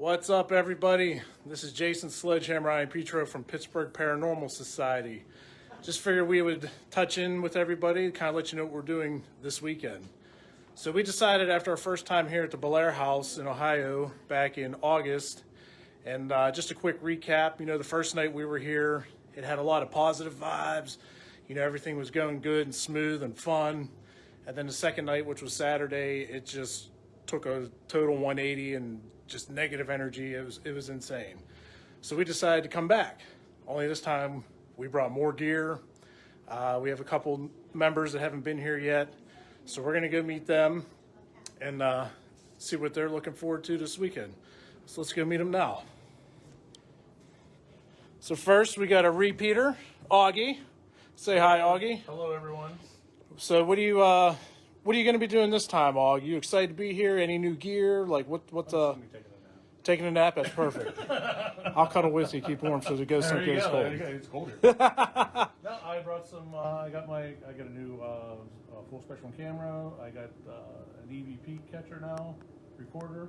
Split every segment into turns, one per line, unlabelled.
What's up, everybody? This is Jason Sledgehammer I. Petro from Pittsburgh Paranormal Society. Just figured we would touch in with everybody, kind of let you know what we're doing this weekend. So we decided after our first time here at the Bellaire house in Ohio back in August, and just a quick recap, the first night we were here, it had a lot of positive vibes. Everything was going good and smooth and fun. And then the second night, which was Saturday, it just took a total 180 and just negative energy. It was insane. So we decided to come back. Only this time we brought more gear. We have a couple members that haven't been here yet. So we're gonna go meet them and see what they're looking forward to this weekend. So let's go meet them now. So first we got a repeater, Augie. Say hi, Augie.
Hello, everyone.
So what are you going to be doing this time, Aug? You excited to be here? Any new gear? Like what's taking a nap? That's perfect. I'll cuddle with you, keep warm so the ghost don't get as cold.
It's cold here. No, I brought some. I got a new full spectrum camera. I got an EVP catcher now, recorder,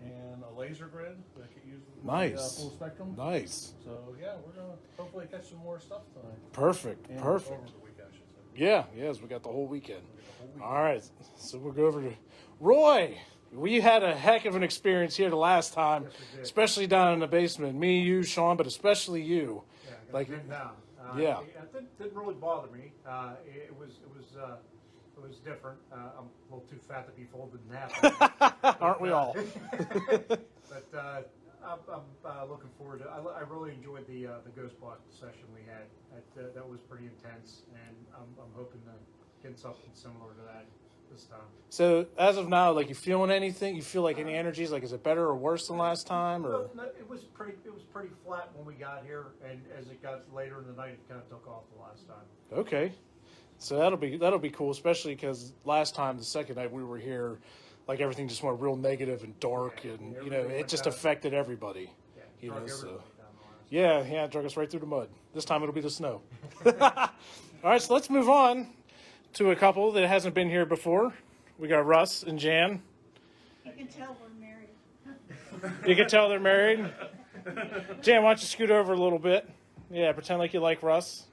and a laser grid that I can use with
Nice.
full spectrum.
Nice.
So yeah, we're gonna hopefully catch some more stuff tonight.
Perfect.
And
Perfect.
over the week, I should say.
Yeah. Yes, we got the whole weekend. All right. So we'll go over to Roy. We had a heck of an experience here the last time,
Yes, we did.
especially down in the basement. Me, you, Sean, but especially you.
Yeah, got
Like-
pinned down.
yeah.
It didn't really bother me. It was different. I'm a little too fat to be folded in half.
Aren't we all?
But I'm looking forward to. I really enjoyed the ghost box session we had. That was pretty intense, and I'm hoping to get something similar to that this time.
So as of now, like, you feeling anything? You feel like any energies? Like, is it better or worse than last time? Or
No, it was pretty flat when we got here, and as it got later in the night, it kind of took off the last time.
okay, so that'll be cool, especially because last time, the second night we were here, like everything just went real negative and dark,
Yeah,
and
everything
it
went
just
down.
affected everybody.
Yeah, drug
So
everybody down the last.
yeah, it drug us right through the mud. This time it'll be the snow. All right, so let's move on to a couple that hasn't been here before. We got Russ and Jan.
You can tell we're married.
You can tell they're married. Jan, why don't you scoot over a little bit? Yeah, pretend like you like Russ.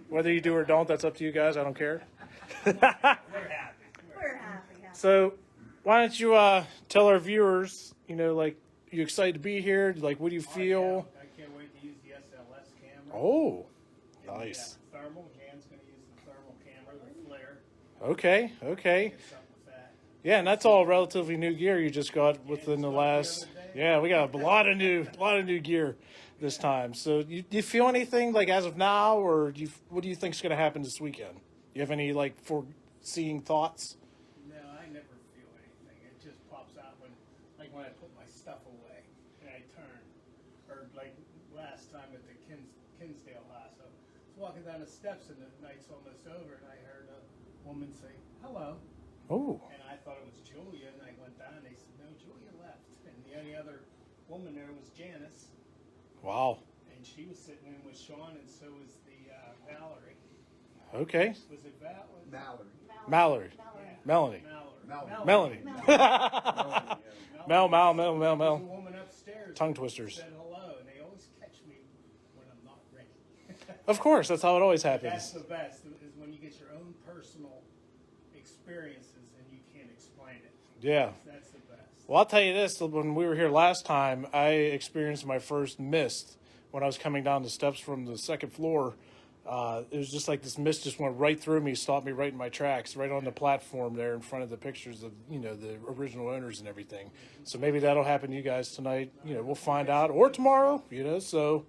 Whether you do or don't, that's up to you guys. I don't care.
We're happy.
So, why don't you tell our viewers, like, you excited to be here? Like, what do you feel?
I can't wait to use the SLS camera.
Oh,
And
nice.
the thermal. Jan's going to use the thermal camera, the flare.
Okay.
Get something with that.
Yeah, and that's all relatively new gear you just got within the last. Yeah, we got a lot of new gear this time. So, do you feel anything like as of now, or what do you think is going to happen this weekend? You have any like foreseeing thoughts?
No, I never feel anything. It just pops out when I put my stuff away and I turn. Or like last time at the Kinsdale house. I was walking down the steps and the night's almost over and I heard a woman say, hello.
Oh,
And I thought it was Julia, and I went down, and they said, no, Julia left. And the only other woman there was Janice,
wow.
and she was sitting in with Sean, and so was the Valerie.
Okay,
Was it
Mallory.
Mallory, Melanie,
Melanie.
Melanie. Mel.
There was a woman upstairs.
Tongue
who
twisters.
Said hello, and they always catch me when I'm not ready.
Of course, that's how it always
That's
happens.
the best, is when you get your own personal experiences and you can't explain it.
Yeah.
That's the best.
Well, I'll tell you this: when we were here last time, I experienced my first mist when I was coming down the steps from the second floor. It was just like this mist just went right through me, stopped me right in my tracks, right on the platform there in front of the pictures of the original owners and everything. So maybe that'll happen to you guys tonight. We'll find out, or tomorrow. So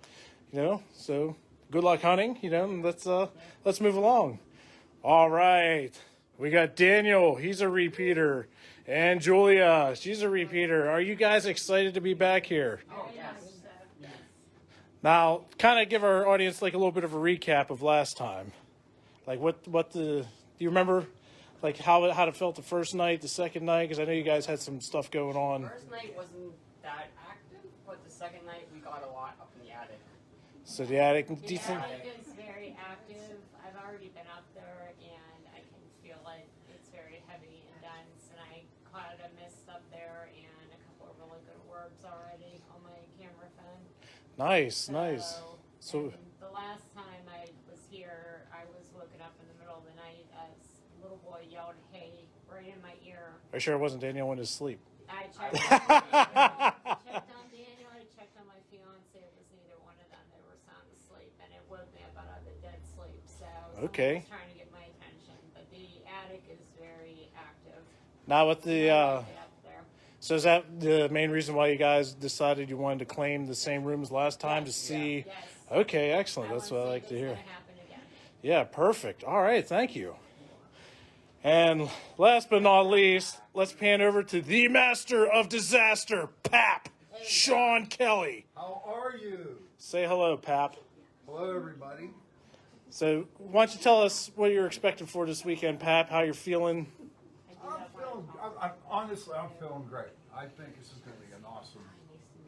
good luck hunting. And let's move along. All right, we got Daniel. He's a repeater, and Julia. She's a repeater. Are you guys excited to be back here?
Oh, yes.
Now, kind of give our audience like a little bit of a recap of last time. Like do you remember like how it felt the first night, the second night? Because I know you guys had some stuff going on.
First night wasn't that active, but the second night we got a lot up in the attic.
So the attic,
The
decent.
attic is very active. I've already been up there and I can feel it. It's very heavy and dense, and I caught a mist up there and a couple of really good orbs already on my camera phone.
Nice, nice. So,
and the last time I was here, I was woken up in the middle of the night as a little boy yelled, "Hey," right in my ear.
are you sure it wasn't Daniel in his sleep?
I checked on Daniel, I checked on my fiance, it was neither one of them, they were sound asleep, and it woke me up out of a dead sleep, so
Okay.
someone was trying to get my attention, but the attic is very active.
Now with the,
I like it up there.
so is that the main reason why you guys decided you wanted to claim the same room as last time to
Yes.
see?
Yes.
Okay, excellent. That's what I
wanna see
like
if
to
it's
hear.
gonna happen again.
Yeah, perfect. All right, thank you. And last but not least, let's pan over to the master of disaster, Pap, Sean Kelly.
How are you?
Say hello, Pap.
Hello, everybody.
So why don't you tell us what you're expecting for this weekend, Pap, how you're feeling?
Honestly, I'm feeling great. I think this is going to be an awesome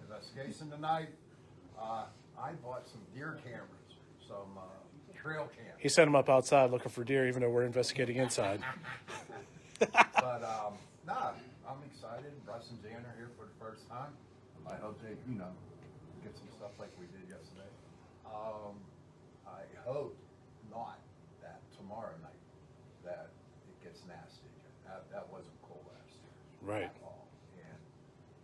investigation tonight. I bought some deer cameras, some trail cams.
He sent him up outside looking for deer, even though we're investigating inside.
But, nah, I'm excited. Russ and Jan are here for the first time. I hope they, get some stuff like we did yesterday. I hope not that tomorrow night that it gets nasty. That wasn't cool last year.
Right.
At all. And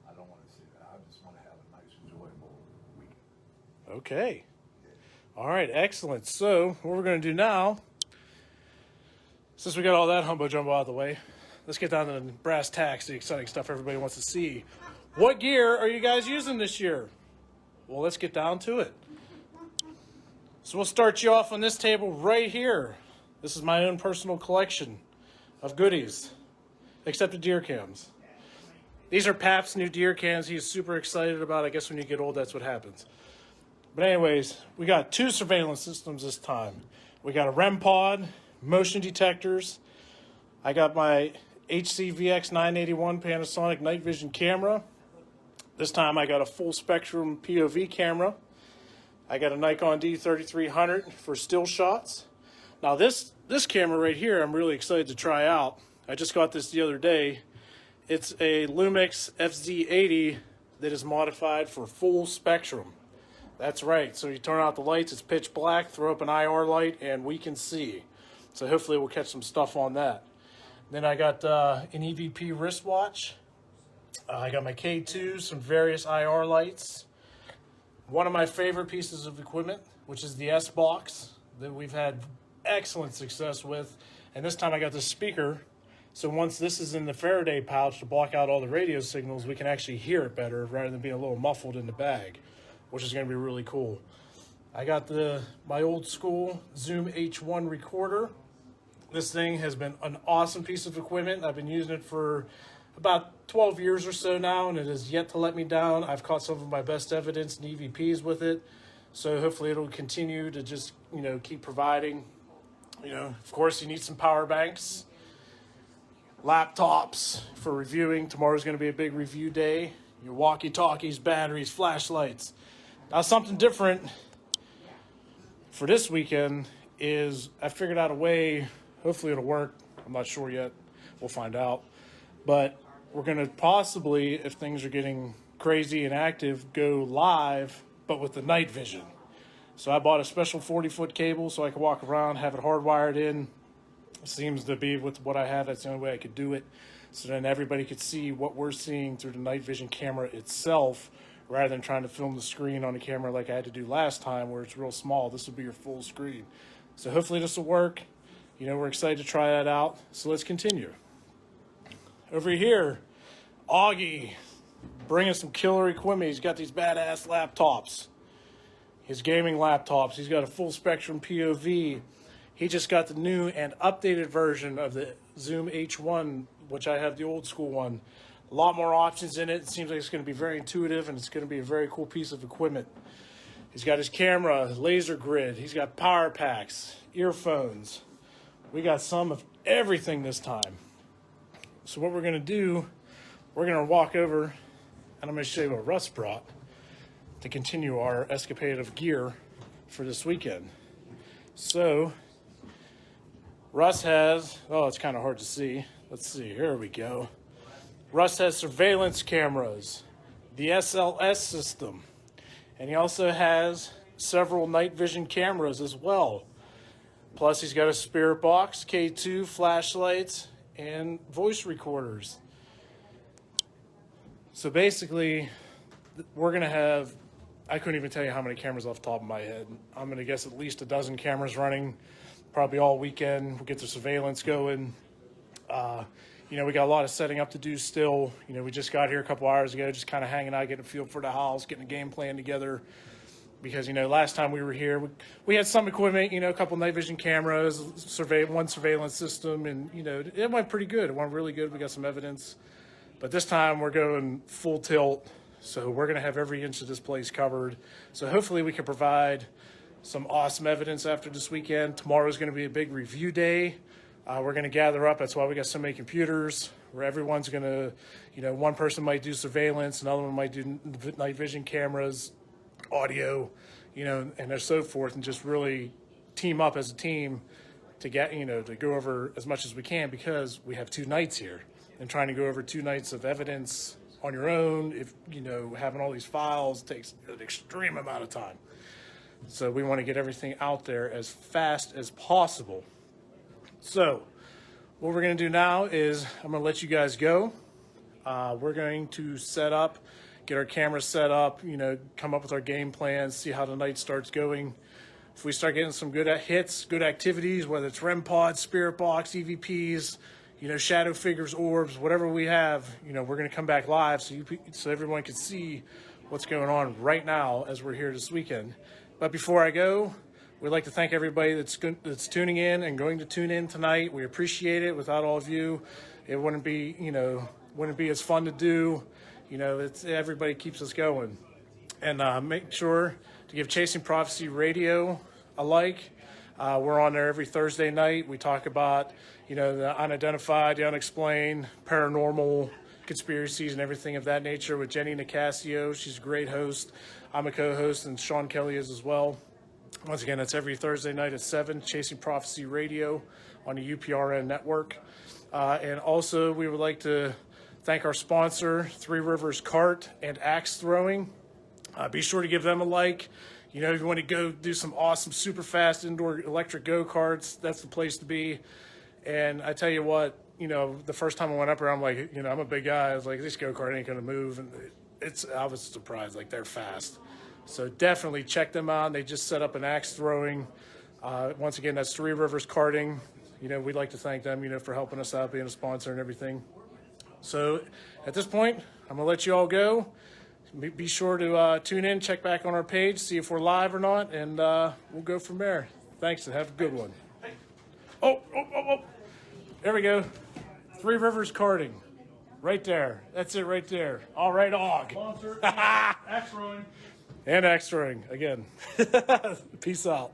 I don't want to see that. I just want to have a nice, enjoyable weekend.
Okay. All right, excellent. So what we're going to do now, since we got all that humbo jumbo out of the way, let's get down to the brass tacks, the exciting stuff everybody wants to see. What gear are you guys using this year? Well, let's get down to it. So we'll start you off on this table right here. This is my own personal collection of goodies, except the deer cams. These are Pap's new deer cams he's super excited about. I guess when you get old, that's what happens. But anyways, we got 2 surveillance systems this time. We got a Rempod, motion detectors. I got my HCVX 981 Panasonic night vision camera. This time I got a full spectrum POV camera. I got a Nikon D3300 for still shots. Now this camera right here, I'm really excited to try out. I just got this the other day. It's a Lumix FZ80 that is modified for full spectrum. That's right. So you turn out the lights, it's pitch black, throw up an IR light, and we can see. So hopefully we'll catch some stuff on that. Then I got an EVP wristwatch. I got my K2, some various IR lights. One of my favorite pieces of equipment, which is the Sbox, that we've had excellent success with. And this time I got the speaker. So once this is in the Faraday pouch to block out all the radio signals, we can actually hear it better rather than being a little muffled in the bag, which is going to be really cool. I got my old school Zoom H1 recorder. This thing has been an awesome piece of equipment. I've been using it for about 12 years or so now, and it has yet to let me down. I've caught some of my best evidence and EVPs with it. So hopefully it'll continue to just, keep providing. Of course you need some power banks, laptops for reviewing. Tomorrow's going to be a big review day. Your walkie-talkies, batteries, flashlights. Now something different for this weekend is I figured out a way, hopefully it'll work. I'm not sure yet. We'll find out. But we're going to possibly, if things are getting crazy and active, go live, but with the night vision. So I bought a special 40-foot cable so I could walk around, have it hardwired in. Seems to be with what I have, that's the only way I could do it. So then everybody could see what we're seeing through the night vision camera itself, rather than trying to film the screen on the camera like I had to do last time where it's real small. This will be your full screen. So hopefully this will work. We're excited to try that out. So let's continue. Over here, Augie, bringing some killer equipment. He's got these badass laptops. His gaming laptops. He's got a full spectrum POV. He just got the new and updated version of the Zoom H1, which I have the old school one. A lot more options in it. It seems like it's going to be very intuitive, and it's going to be a very cool piece of equipment. He's got his camera, laser grid. He's got power packs, earphones. We got some of everything this time. So what we're going to do, we're going to walk over, and I'm going to show you what Russ brought to continue our escapade of gear for this weekend. So Russ has, it's kind of hard to see. Let's see, here we go. Russ has surveillance cameras, the SLS system. And he also has several night vision cameras as well. Plus he's got a spirit box, K2 flashlights, and voice recorders. So basically, we're gonna have, I couldn't even tell you how many cameras off the top of my head. I'm gonna guess at least a dozen cameras running, probably all weekend. We'll get the surveillance going. You know, we got a lot of setting up to do still. You know, we just got here a couple hours ago, just kind of hanging out, getting a feel for the house, getting a game plan together. Because, you know, last time we were here, we had some equipment, you know, a couple night vision cameras, one surveillance system, and, you know, it went pretty good. It went really good. We got some evidence. But this time we're going full tilt. So we're going to have every inch of this place covered. So hopefully we can provide some awesome evidence after this weekend. Tomorrow's going to be a big review day. We're going to gather up. That's why we got so many computers where everyone's going to, you know, one person might do surveillance, another one might do night vision cameras, audio, you know, and so forth, and just really team up as a team to get, you know, to go over as much as we can, because we have 2 nights here, and trying to go over 2 nights of evidence on your own, if, you know, having all these files takes an extreme amount of time. So we want to get everything out there as fast as possible. So what we're going to do now is I'm going to let you guys go. We're going to set up, get our cameras set up, you know, come up with our game plans, see how the night starts going. If we start getting some good hits, good activities, whether it's Rempod, Spirit Box, EVPs, you know, shadow figures, orbs, whatever we have, you know, we're going to come back live so everyone can see what's going on right now as we're here this weekend. But before I go, we'd like to thank everybody that's tuning in and going to tune in tonight. We appreciate it. Without all of you, it wouldn't be, you know, wouldn't be as fun to do. You know, everybody keeps us going. And make sure to give Chasing Prophecy Radio a like. We're on there every Thursday night. We talk about, you know, the unidentified, the unexplained, paranormal conspiracies and everything of that nature with Jenny Nicasio. She's a great host. I'm a co-host, and Sean Kelly is as well. Once again, that's every Thursday night at 7, Chasing Prophecy Radio on the UPRN network. And also, we would like to thank our sponsor, Three Rivers Cart and Axe Throwing. Be sure to give them a like. You know, if you want to go do some awesome, super fast indoor electric go-karts, that's the place to be. And I tell you what, you know, the first time I went up there, I'm like, you know, I'm a big guy. I was like, this go-kart ain't going to move. And I was surprised, like, they're fast. So definitely check them out. They just set up an axe throwing. Once again, that's Three Rivers Karting. You know, we'd like to thank them, you know, for helping us out, being a sponsor and everything. So at this point, I'm going to let you all go. Be sure to tune in, check back on our page, see if we're live or not, and we'll go from there. Thanks, and have a good one. Oh. There we go. Three Rivers Karting. Right there. That's it right there. All right, Og.
Sponsor, axe throwing.
And axe throwing again. Peace out.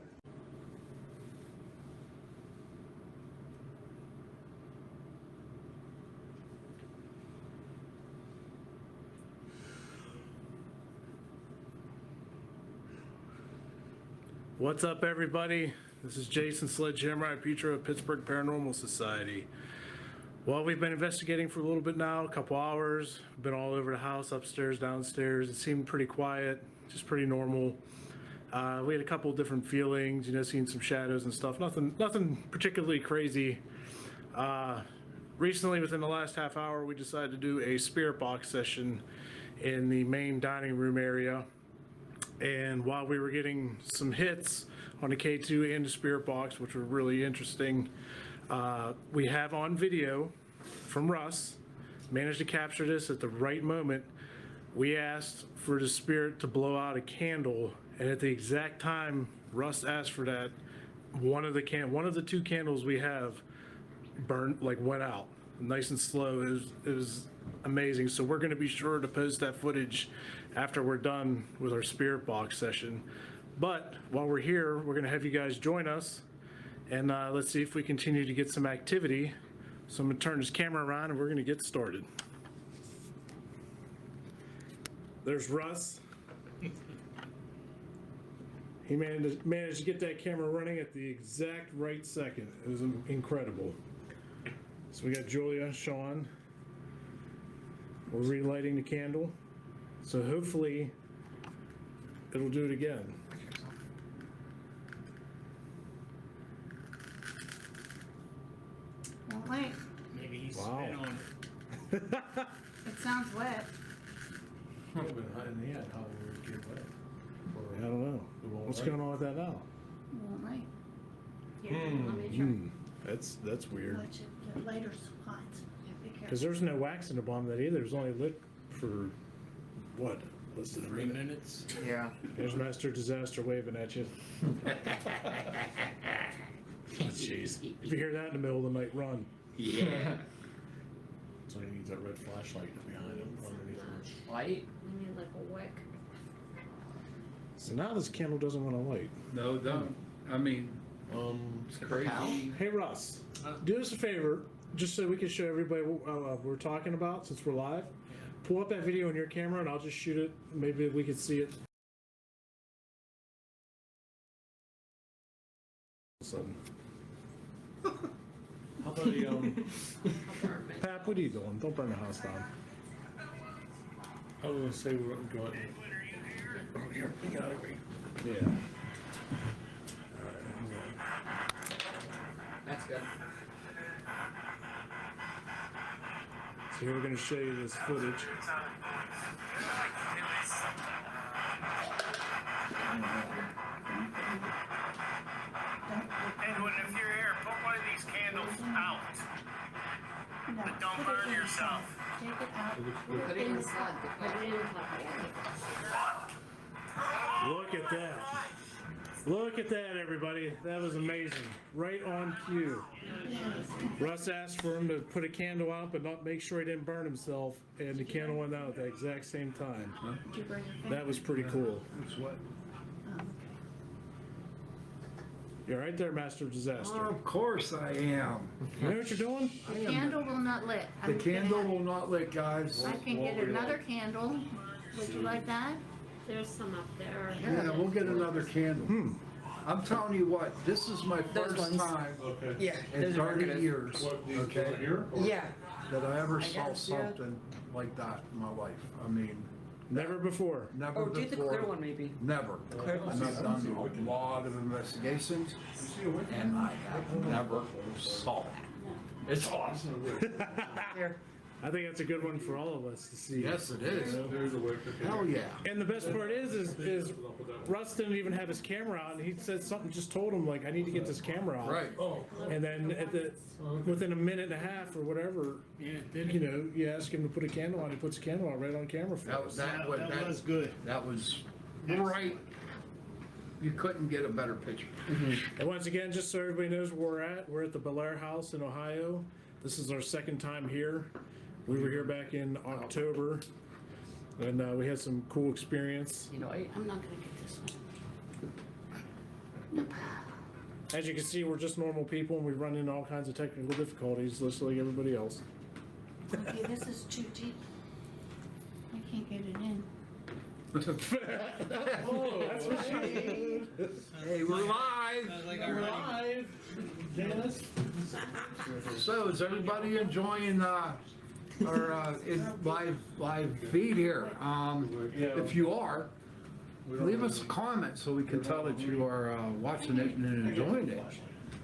What's up, everybody? This is Jason Sledgehammer Petro of Pittsburgh Paranormal Society. Well, we've been investigating for a little bit now, a couple hours. Been all over the house, upstairs, downstairs. It seemed pretty quiet, just pretty normal. We had a couple different feelings, you know, seeing some shadows and stuff. Nothing particularly crazy. Recently, within the last half hour, we decided to do a spirit box session in the main dining room area. And while we were getting some hits on the K2 and the spirit box, which were really interesting, we have on video from Russ, managed to capture this at the right moment. We asked for the spirit to blow out a candle, and at the exact time Russ asked for that, one of the 2 candles we have burned, like went out nice and slow. It was amazing. So we're going to be sure to post that footage after we're done with our spirit box session. But while we're here, we're going to have you guys join us, and let's see if we continue to get some activity. So I'm going to turn this camera around and we're going to get started. There's Russ. He managed to get that camera running at the exact right second. It was incredible. So we got Julia, Sean. We're relighting the candle. So hopefully it'll do it again.
Won't wait.
Maybe he's
Wow.
spit on it.
It sounds wet.
But in the end, how will it get wet?
I don't know. What's going on with that now?
Won't wait.
Here, let me try.
That's weird.
Let you get later spots. Be
Because
careful.
there's no wax in the bottom of that either. There's only lit for what? Less than a
3
minute.
minutes.
Yeah.
There's Master Disaster waving at you. Jeez. If you hear that in the middle of the night, run.
Yeah.
So he needs that red flashlight behind him underneath him.
Light?
We need like a wick.
So now this candle doesn't want to light.
No, don't. I mean, it's crazy.
Hey Russ, do us a favor, just so we can show everybody what we're talking about since we're live. Pull up that video on your camera and I'll just shoot it. Maybe we can see it.
How about the,
Pap, what are you doing? Don't burn the house down.
I was gonna say we're going.
Yeah.
That's good.
So here we're going to show you this footage.
Edwin, if you're here, put one of these candles out.
No,
But don't
put it
burn
in.
yourself.
Take it out.
Put it inside the
Put it in the top.
Look at that. Look at that, everybody. That was amazing. Right on cue. Russ asked for him to put a candle out, but not make sure he didn't burn himself, and the candle went out at the exact same time.
Did you bring your finger?
That was pretty cool.
It's wet.
Oh, okay.
You're right there, Master of Disaster.
Of course I am.
You know what you're doing?
The candle will not lit.
The candle will not lit, guys.
I can get another candle. Would you like that?
There's some up there.
Yeah, we'll get another candle. I'm telling you what, this is my
Those
first
ones.
time
Okay.
Yeah,
in
those are
30
good.
years,
What, these
okay,
over here? Or-
Yeah.
that I ever
I
saw
guess, yeah.
something like that in my life. I mean,
Never before.
never
Oh, do the
before.
clear one maybe.
Never.
Clear one.
And I've done a lot of investigations, and I have never saw that. It's awesome.
Here.
I think that's a good one for all of us to see.
Yes, it is.
There's a wick. Okay.
Hell yeah.
And the best part is Russ didn't even have his camera on. He said something, just told him like, I need to get this camera on.
Right.
Oh.
And then within a minute and a half or whatever, you know, you ask him to put a candle on, he puts a candle on right on camera for us.
That
was good.
That was right. You couldn't get a better picture.
And once again, just so everybody knows where we're at the Bellaire house in Ohio. This is our second time here. We were here back in October, and we had some cool experience.
You know,
I'm not gonna get this one.
As you can see, we're just normal people, and we run into all kinds of technical difficulties, just like everybody else.
Okay, this is too deep. I can't get it in.
Oh, that's what she did.
Hey, we're live.
We're live. Dennis.
So is everybody enjoying our live feed here? If you are, leave us a comment so we can tell that you are watching it and enjoying it.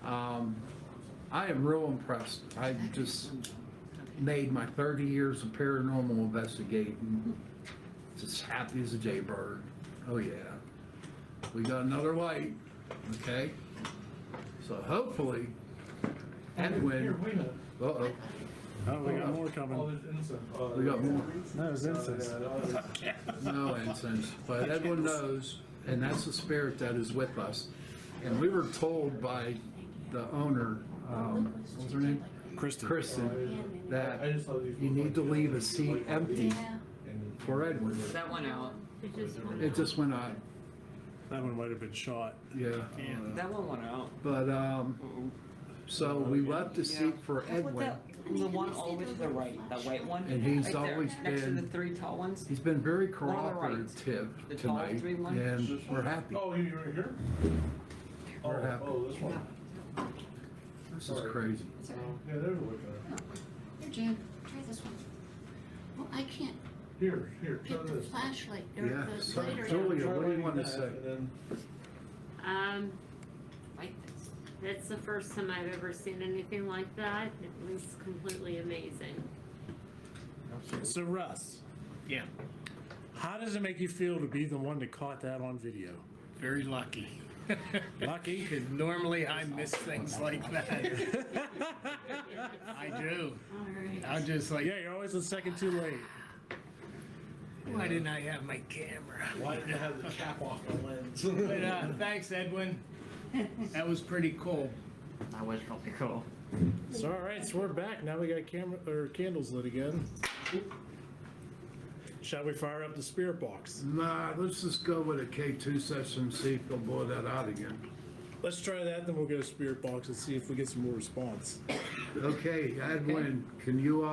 I am real impressed. I just made my 30 years of paranormal investigating. Just happy as a jaybird. Oh yeah. We got another light. Okay. So hopefully, Edwin. Uh-oh.
Oh, we got more
Oh,
coming.
there's incense.
We got more.
That was incense.
No incense, but Edwin knows, and that's the spirit that is with us. And we were told by the owner, what was her name? Kristen, that you need to leave a seat empty for Edwin.
that one out.
It just went out,
That one might have been shot.
yeah.
That one went out.
But, so we left the seat for
How about
Edwin.
that, the one all the way to the right, that white one?
And he's
right there,
always
next to the
been-
3 tall ones.
He's been very
One on the right.
cooperative
The tall
tonight,
three one?
and we're happy.
Oh, you right here?
We're happy.
Oh, this one.
This is crazy.
Yeah, there's a wick there.
Here, Jan, try this one. Well, I can't.
Here, try
Get the
this.
flashlight, or
Yeah,
the
so
lighter.
Julia,
Try
what do you
lighting
want to
that,
say?
and then
Like this. That's the first time I've ever seen anything like that. It was completely amazing.
So Russ,
Yeah,
how does it make you feel to be the one that caught that on video?
very lucky.
Lucky?
Because normally I miss things like that. I do.
Alright.
I'm just like,
Yeah, you're always a second too late.
why didn't I have my camera?
why didn't I have the cap off the lens?
But thanks, Edwin. That was pretty cool.
That was really cool.
So all right, so we're back. Now we got candles lit again. Shall we fire up the spirit box?
Nah, let's just go with a K2 session, see if they'll blow that out again.
Let's try that, then we'll go to spirit box and see if we get some more response.
Okay, Edwin, can you,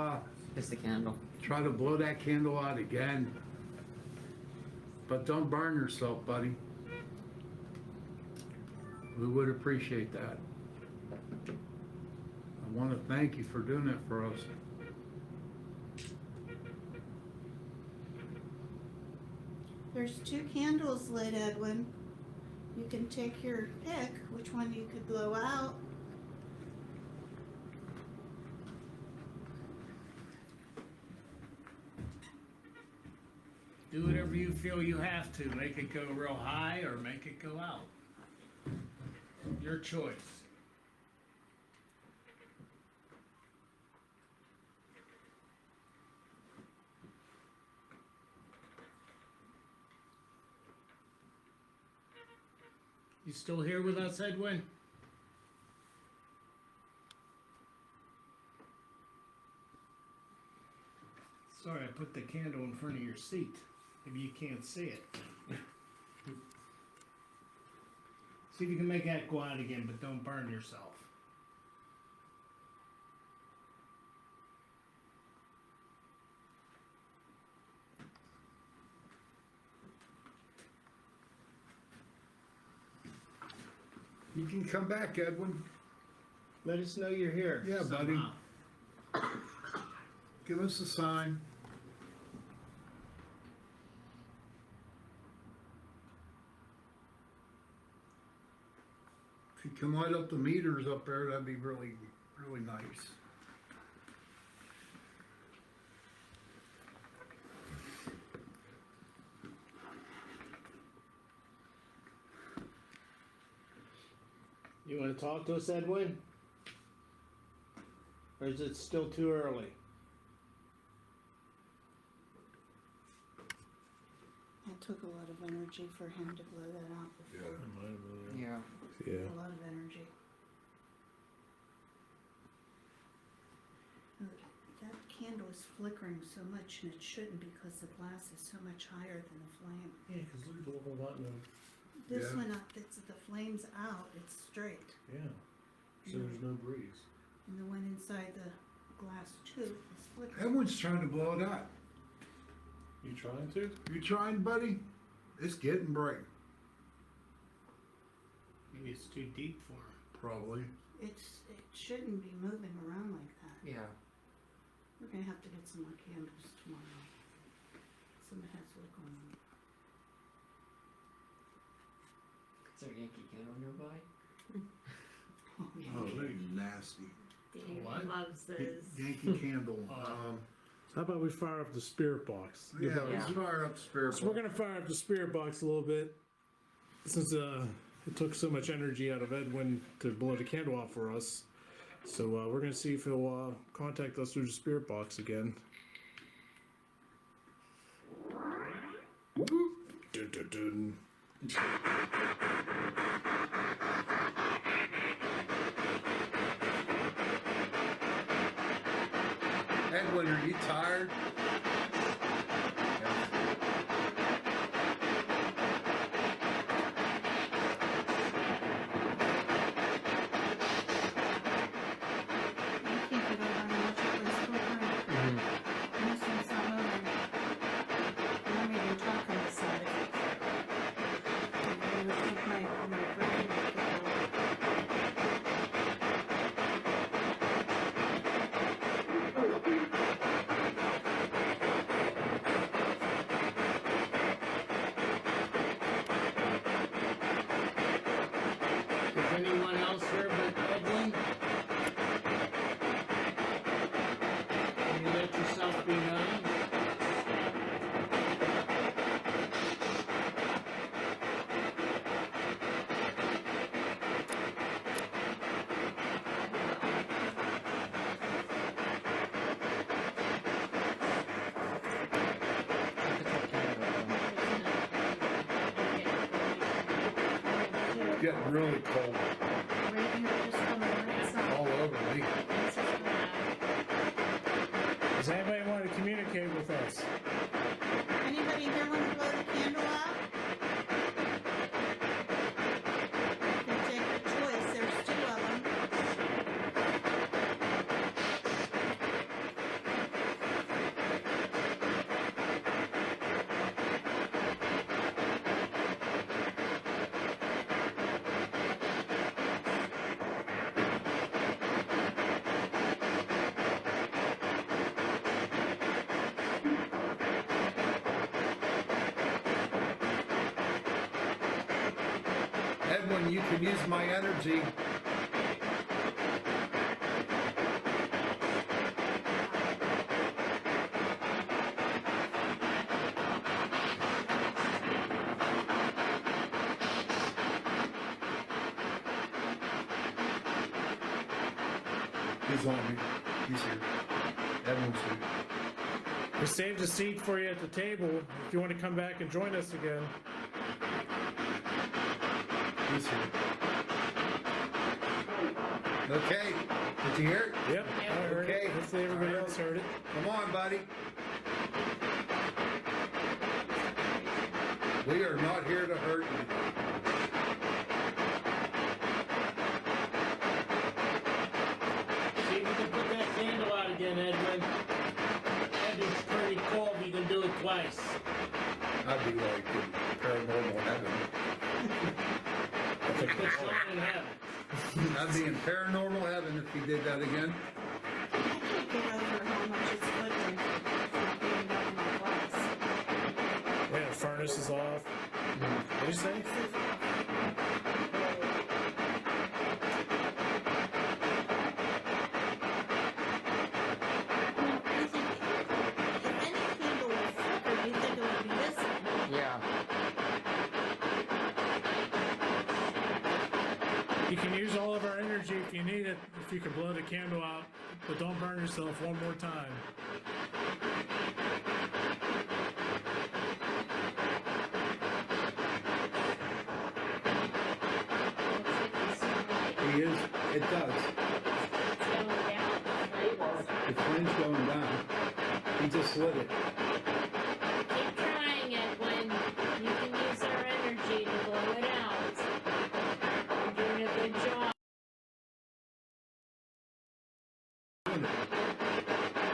Just a candle.
try to blow that candle out again? But don't burn yourself, buddy. We would appreciate that. I want to thank you for doing it for us.
There's 2 candles lit, Edwin. You can take your pick, which one you could blow out.
Do whatever you feel you have to. Make it go real high or make it go out. Your choice. You still here with us, Edwin? Sorry, I put the candle in front of your seat. Maybe you can't see it. See if you can make that go out again, but don't burn yourself.
You can come back, Edwin.
Let us know you're here.
Yeah, buddy.
somehow.
Give us a sign. If you can light up the meters up there, that'd be really, really nice.
You want to talk to us, Edwin? Or is it still too early?
It took a lot of energy for him to blow that out.
Yeah.
Yeah.
A lot of energy. That candle is flickering so much, and it shouldn't because the glass is so much higher than the flame.
Yeah, because look at the little button.
This
Yeah.
one up, it's the flame's out, it's straight.
Yeah. So there's no breeze.
And the one inside the glass tube is flickering.
Edwin's trying to blow it out.
You trying to?
You trying, buddy? It's getting bright.
Maybe it's too deep for him.
Probably.
It shouldn't be moving around like that.
Yeah.
We're gonna have to get some more candles tomorrow. Somebody has to look on them.
Is there a Yankee candle nearby?
Oh, yeah.
Oh, they're nasty.
Dave
What?
loves those.
Yankee Candle.
How about we fire up the spirit box?
Yeah, let's fire up the spirit
So we're
box.
gonna fire up the spirit box a little bit, since it took so much energy out of Edwin to blow the candle out for us. So we're gonna see if he'll contact us through the spirit box again. Dun, dun, dun.
Edwin, are you tired?
I can't get over how much it was flickering. Missing some of them. And I'm even talking beside it. I would think my brain would get over.
getting really cold
Right here, just on the right side.
all over me.
That's just bad.
Does anybody want to communicate with us?
Anybody here want to blow the candle out? You can take your choice, there's 2 of them.
Edwin, you can use my energy. He's on me. He's here. Edwin's here.
We saved a seat for you at the table if you want to come back and join us again.
He's here. Okay. Did you hear it?
Yep, I heard
Okay.
it. Hopefully everybody else heard it.
Come on, buddy. We are not here to hurt you.
See if you can put that candle out again, Edwin. Edwin's pretty cold if you can do it twice.
I'd be like in paranormal heaven.
Put someone in heaven.
I'd be in paranormal heaven if he did that again.
I can't get over how much it's flickering from being down in my glass.
Yeah, the furnace is off. What did you say?
You think, if any candle would flicker, you'd think it would be this one.
Yeah.
You can use all of our energy if you need it, if you can blow the candle out, but don't burn yourself one more time.
He is. It does. The flame's going down. He just lit it.
Keep trying it when you can use our energy to blow it out. You're doing a good job.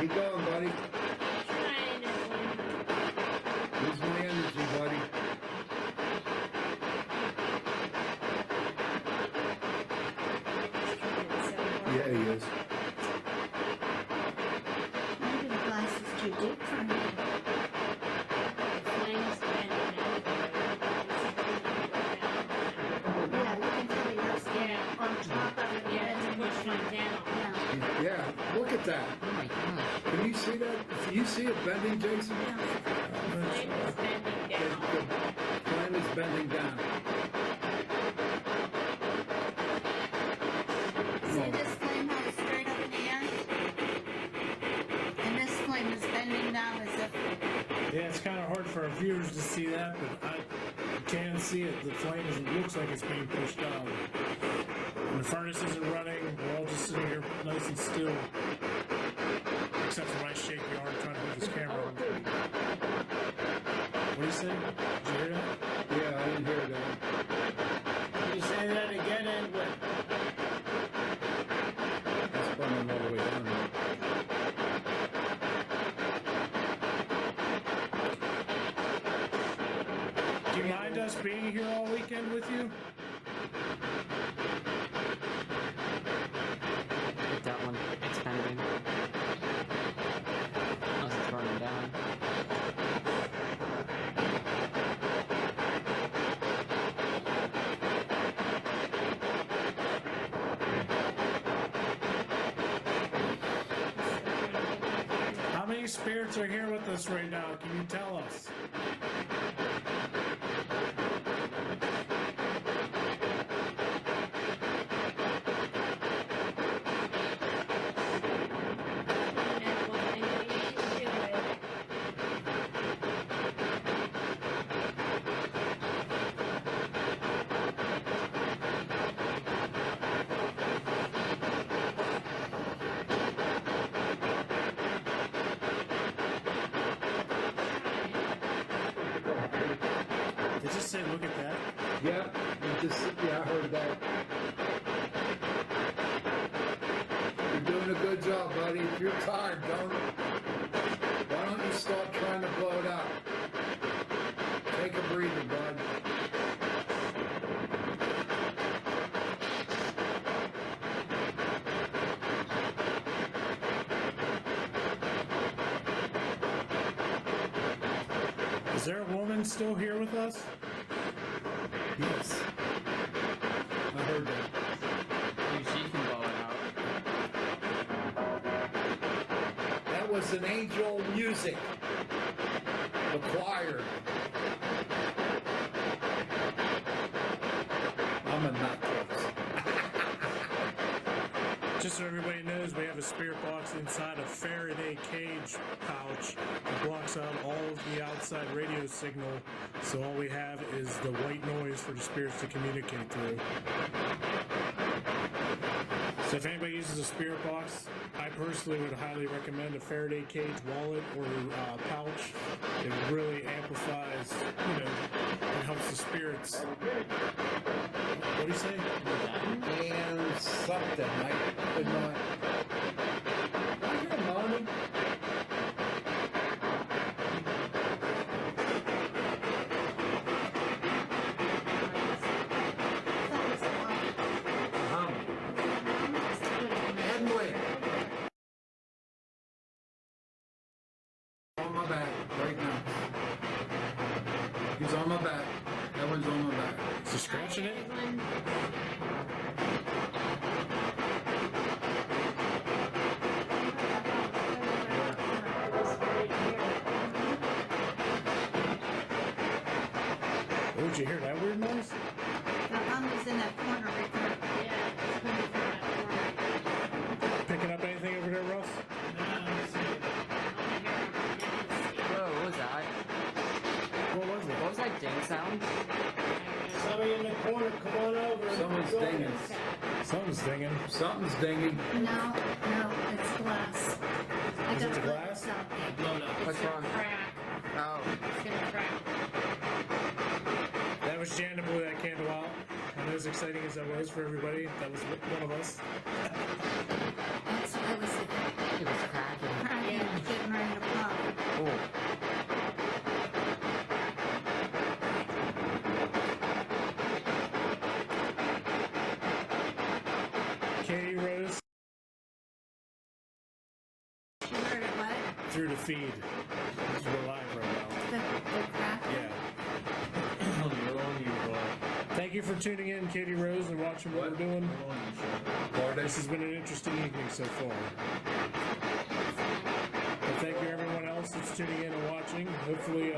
Keep going, buddy.
Keep trying it when
Use my energy, buddy. Yeah, he is.
Maybe the glass is too deep for him.
the flame's bending
Yeah, you can feel the rest
Yeah.
on top of it.
Yeah, it's pushed on down.
Yeah.
Yeah, look at that.
Oh my gosh.
Can you see that? Can you see it bending, Jason?
The flame is bending
The,
down.
the flame is bending down.
See this flame how it's straight up in the air? And this flame is bending down as if,
Yeah, it's kind of hard for our viewers to see that, but I can see it. The flame looks like it's being pushed down. And the furnace isn't running. We're all just sitting here nice and still. Except for my shaky arm trying to move this camera. What do you say? Did you hear that?
Yeah, I didn't hear that.
Can you say that again, Edwin?
It's burning all the way down.
Do you mind us being here all weekend with you?
That one. It's bending. Unless it's burning down.
How many spirits are here with us right now? Can you tell us?
And one thing that you need to do is
just say, look at that?
Yeah, I heard that. You're doing a good job, buddy. If you're tired, why don't you stop trying to blow it out? Take a breather, bud.
Is there a woman still here with us?
Yes. I heard that.
Maybe she can blow it out.
That was an angel music. The choir. I'm a nutcase.
Just so everybody knows, we have a spirit box inside a Faraday cage pouch that blocks out all of the outside radio signal, so all we have is the white noise for the spirits to communicate through. So if anybody uses a spirit box, I personally would highly recommend a Faraday cage wallet or pouch. It really amplifies, it helps the spirits. What do you say?
And something. I could not. I hear moaning. Edwin. On my back right now. He's on my back. Edwin's on my back.
Is he scratching it? Oh, did you hear that weird noise?
The hum is in that corner right there.
Picking up anything over there, Russ?
Whoa, what was that?
What was it?
What was that ding sound?
Somebody in the corner, come on over.
Someone's dinging.
Something's dinging.
Something's dinging.
No, it's glass. I
Is it
got
the
to
glass?
What's wrong? Oh.
It's gonna crack.
That was Jan to blow that candle out. And as exciting as that was for everybody, that was one of us.
It was
It was cracking.
cracking, getting ready to pop.
Oh.
Katie Rose
You heard it, what?
through the feed. We're live right now.
The cracking?
Yeah. Thank you for tuning in, Katie Rose, and watching what we're doing. This has been an interesting evening so far. And thank you everyone else that's tuning in and watching. Hopefully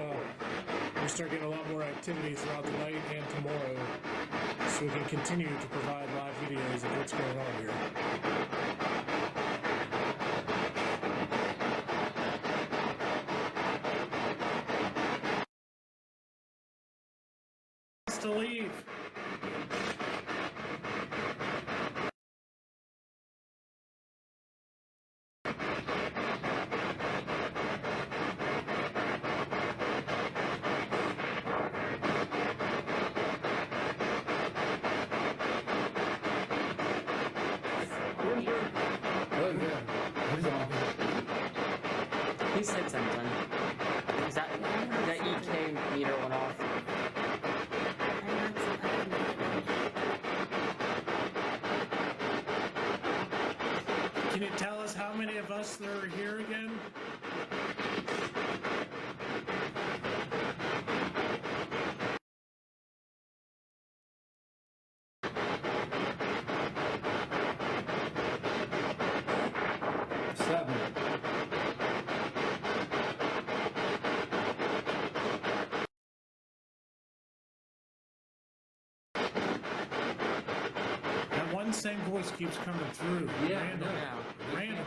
we start getting a lot more activity throughout the night and tomorrow so we can continue to provide live videos of what's going on here. To leave.
Oh, yeah. He's on.
He said something. Is that EK meter went off?
I heard something.
Can you tell us how many of us there are here again?
Seven.
That one same voice keeps coming through.
Yeah,
Random.
Yeah.
Random.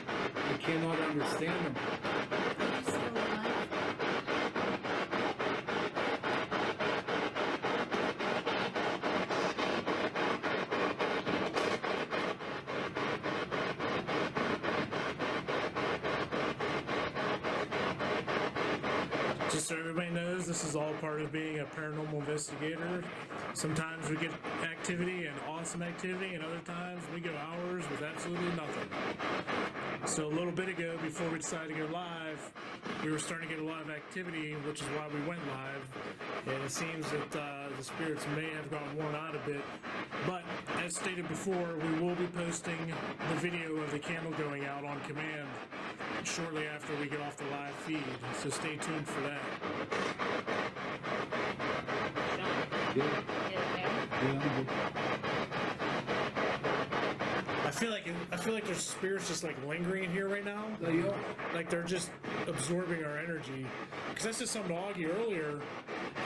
I cannot understand him.
Are you still alive?
Just so everybody knows, knows, this is all part of being a paranormal investigator. Sometimes we get activity and awesome activity, and other times we go hours with absolutely nothing. So a little bit ago, before we decided to go live, we were starting to get a lot of activity, which is why we went live. And it seems that the spirits may have gotten worn out a bit. But as stated before, we will be posting the video of the candle going out on command shortly after we get off the live feed. So stay tuned for that.
Good.
I feel like there's spirits just like lingering in here right now. Like they're just absorbing our energy. Because I said something to Augie earlier.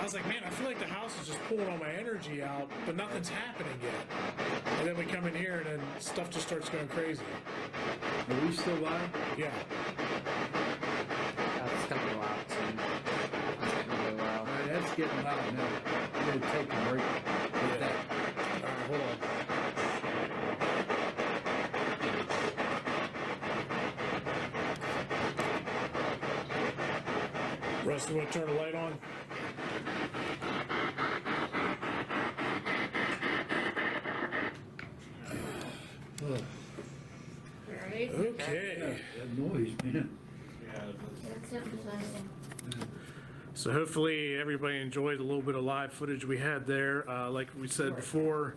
I was like, man, I feel like the house is just pulling all my energy out, but nothing's happening yet. And then we come in here and then stuff just starts going crazy.
Are we still live?
Yeah.
It's gonna go out soon. It's gonna go out.
All right, that's getting loud now. We're gonna take a break. With that.
All right, hold on. Russ, you want to turn the light on?
Right?
Okay.
That noise, man.
It's emphasizing.
So hopefully everybody enjoyed a little bit of live footage we had there. Like we said before,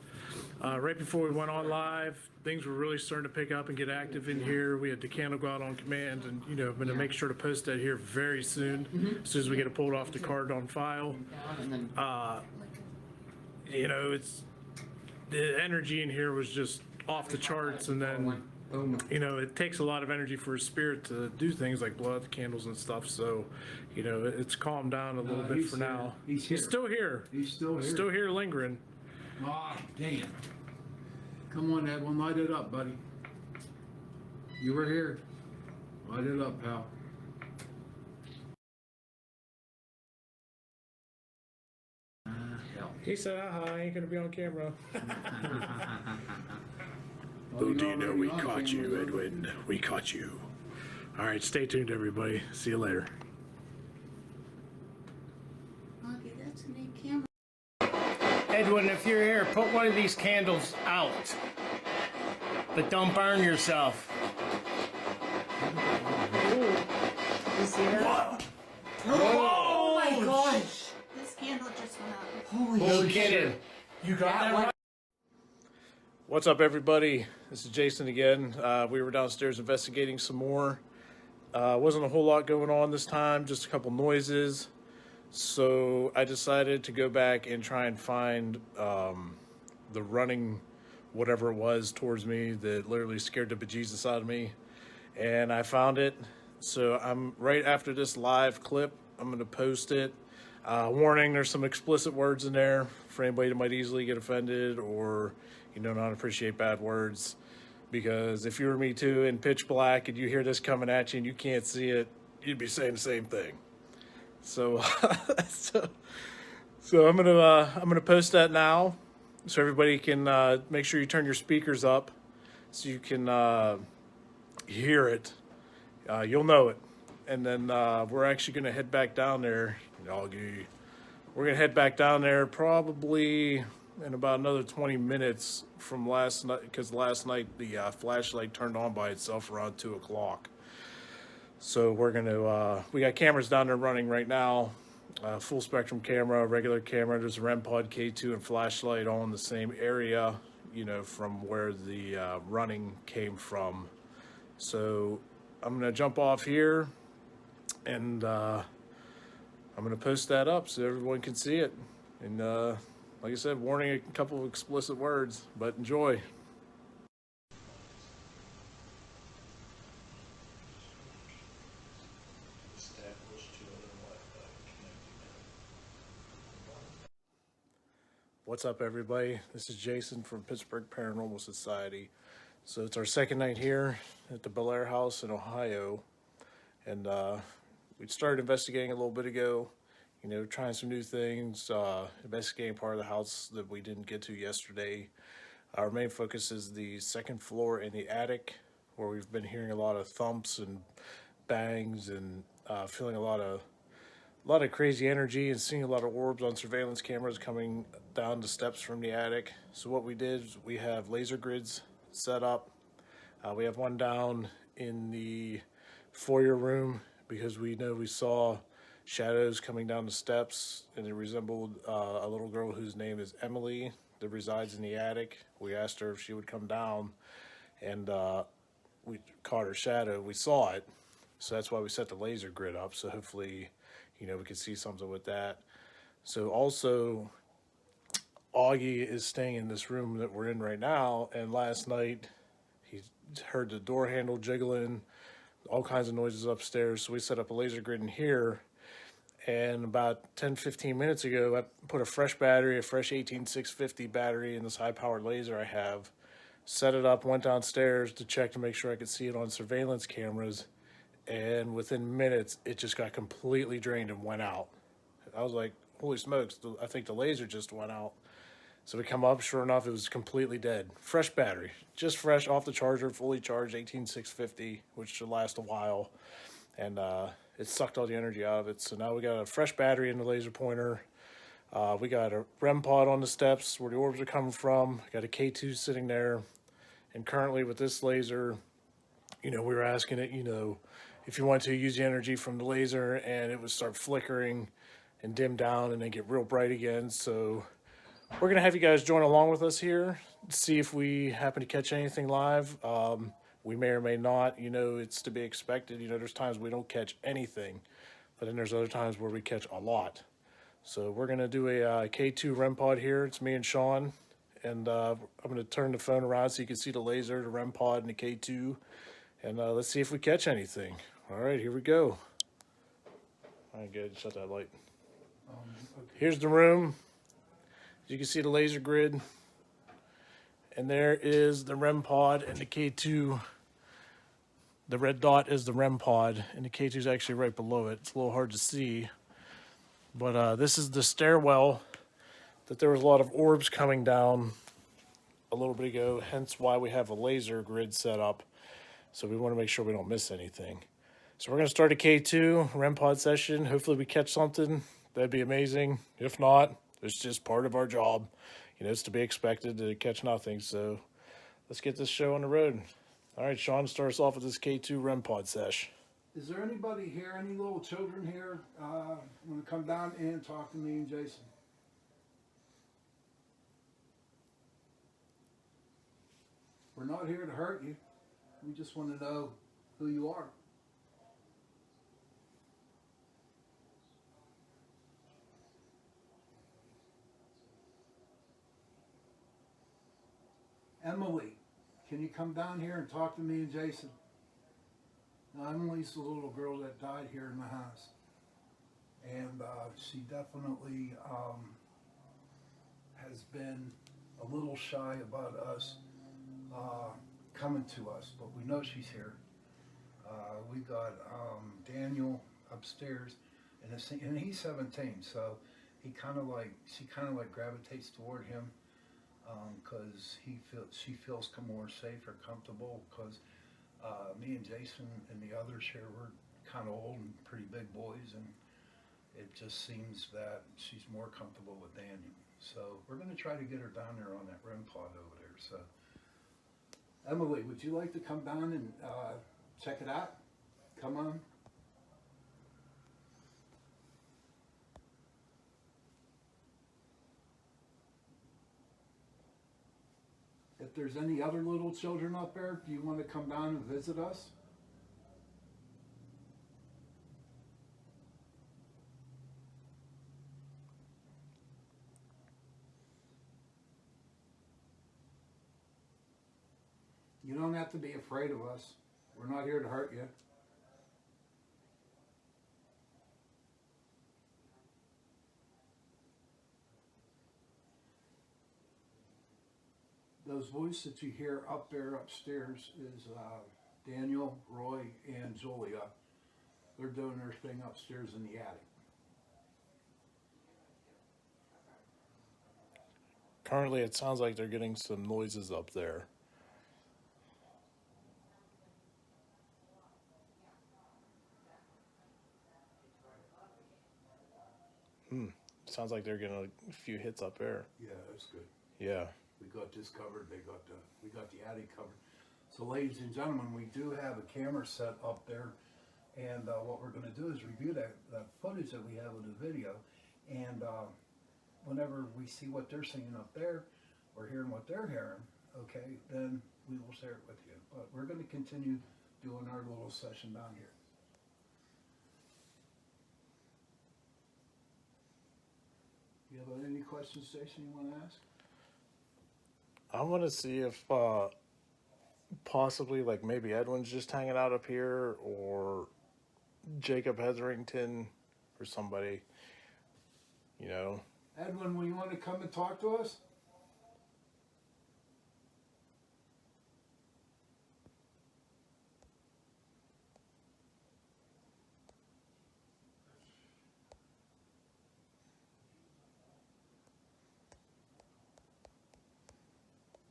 right before we went on live, things were really starting to pick up and get active in here. We had the candle go out on command, and I'm going to make sure to post that here very soon, as soon as we get it pulled off the card on file.
And then
It's the energy in here was just off the charts, and then
boom.
it takes a lot of energy for a spirit to do things like blow out the candles and stuff. So, it's calmed down a little bit
he's
for
here.
now.
He's here.
Still here.
He's still here.
Still here lingering.
Ah, damn. Come on, Edwin, light it up, buddy. You were here. Light it up, pal. Hell.
He said, I ain't gonna be on camera.
Well, you're already on camera.
Edwin? We caught you. All right, stay tuned, everybody. See you later.
Okay, that's a neat camera.
Edwin, if you're here, put one of these candles out. But don't burn yourself.
You see that? Oh my gosh! This candle just went out.
No kidding. You got that right?
What's up, everybody? This is Jason again. We were downstairs investigating some more. Wasn't a whole lot going on this time, just a couple noises. So I decided to go back and try and find the running whatever it was towards me that literally scared the bejesus out of me. And I found it. So I'm right after this live clip, I'm going to post it. Warning, there's some explicit words in there for anybody that might easily get offended or, not appreciate bad words. Because if you were me too in pitch black and you hear this coming at you and you can't see it, you'd be saying the same thing. So, so I'm gonna post that now, so everybody can make sure you turn your speakers up, so you can hear it. You'll know it, and then we're actually gonna head back down there. We're gonna head back down there probably in about another 20 minutes from last night, because last night the flashlight turned on by itself around 2 o'clock. So we're gonna, we got cameras down there running right now, full spectrum camera, regular camera, there's a Rempod K2 and flashlight all in the same area, from where the running came from. So I'm gonna jump off here and I'm gonna post that up so everyone can see it. And like I said, warning, a couple of explicit words, but enjoy. What's up, everybody? This is Jason from Pittsburgh Paranormal Society. So it's our second night here at the Bellaire house in Ohio. And we started investigating a little bit ago, trying some new things, investigating part of the house that we didn't get to yesterday. Our main focus is the second floor and the attic, where we've been hearing a lot of thumps and bangs and feeling a lot of a lot of crazy energy and seeing a lot of orbs on surveillance cameras coming down the steps from the attic. So what we did is we have laser grids set up. We have one down in the foyer room because we know we saw shadows coming down the steps, and it resembled a little girl whose name is Emily that resides in the attic. We asked her if she would come down, and we caught her shadow. We saw it, so that's why we set the laser grid up. So hopefully, we could see something with that. So also, Augie is staying in this room that we're in right now, and last night he heard the door handle jiggling, all kinds of noises upstairs. So we set up a laser grid in here. And about 10-15 minutes ago, I put a fresh 18650 battery in this high-powered laser I have, set it up, went downstairs to check to make sure I could see it on surveillance cameras, and within minutes, it just got completely drained and went out. I was like, holy smokes, I think the laser just went out. So we come up, sure enough, it was completely dead. Fresh battery, just fresh off the charger, fully charged, 18650, which should last a while. And it sucked all the energy out of it. So now we got a fresh battery in the laser pointer. We got a Rempod on the steps where the orbs are coming from. Got a K2 sitting there. And currently with this laser, we were asking it, if you want to use the energy from the laser, and it would start flickering and dim down and then get real bright again. So we're going to have you guys join along with us here, see if we happen to catch anything live. We may or may not, it's to be expected. There's times we don't catch anything, but then there's other times where we catch a lot. So we're going to do a K2 Rempod here. It's me and Sean, and I'm going to turn the phone around so you can see the laser, the Rempod, and the K2, and let's see if we catch anything. All right, here we go. All right, good. Shut that light.
Okay.
Here's the room. You can see the laser grid, and there is the Rempod and the K2. The red dot is the Rempod, and the K2 is actually right below it. It's a little hard to see, but this is the stairwell that there was a lot of orbs coming down a little bit ago, hence why we have a laser grid set up, so we want to make sure we don't miss anything. So we're going to start a K2 Rempod session. Hopefully we catch something. That'd be amazing. If not, it's just part of our job. It's to be expected to catch nothing, so let's get this show on the road. All right, Sean, start us off with this K2 Rempod sesh.
Is there anybody here, any little children here, want to come down and talk to me and Jason? We're not here to hurt you. We just want to know who you are. Emily, can you come down here and talk to me and Jason? Now, Emily's the little girl that died here in the house. And she definitely has been a little shy about us coming to us, but we know she's here. We got Daniel upstairs, and he's 17, so she kind of like gravitates toward him. Because she feels more safe or comfortable, because me and Jason and the others here, we're kind of old and pretty big boys, and it just seems that she's more comfortable with Daniel. So we're going to try to get her down there on that Rempod over there. So Emily, would you like to come down and check it out? Come on. If there's any other little children up there, do you want to come down and visit us? You don't have to be afraid of us. We're not here to hurt you. Those voices that you hear up there upstairs is Daniel, Roy, and Julia. They're doing their thing upstairs in the attic.
Currently, it sounds like they're getting some noises up there. Sounds like they're getting a few hits up there.
Yeah, that's good.
Yeah.
We got this covered, we got the attic covered. So ladies and gentlemen, we do have a camera set up there, and what we're gonna do is review that footage that we have of the video, and whenever we see what they're seeing up there, or hearing what they're hearing, okay, then we will share it with you. But we're gonna continue doing our little session down here. You have any questions, Jason, you wanna ask?
I want to see if possibly like maybe Edwin's just hanging out up here, or Jacob Hetherington, or somebody. You know.
Edwin, will you want to come and talk to us?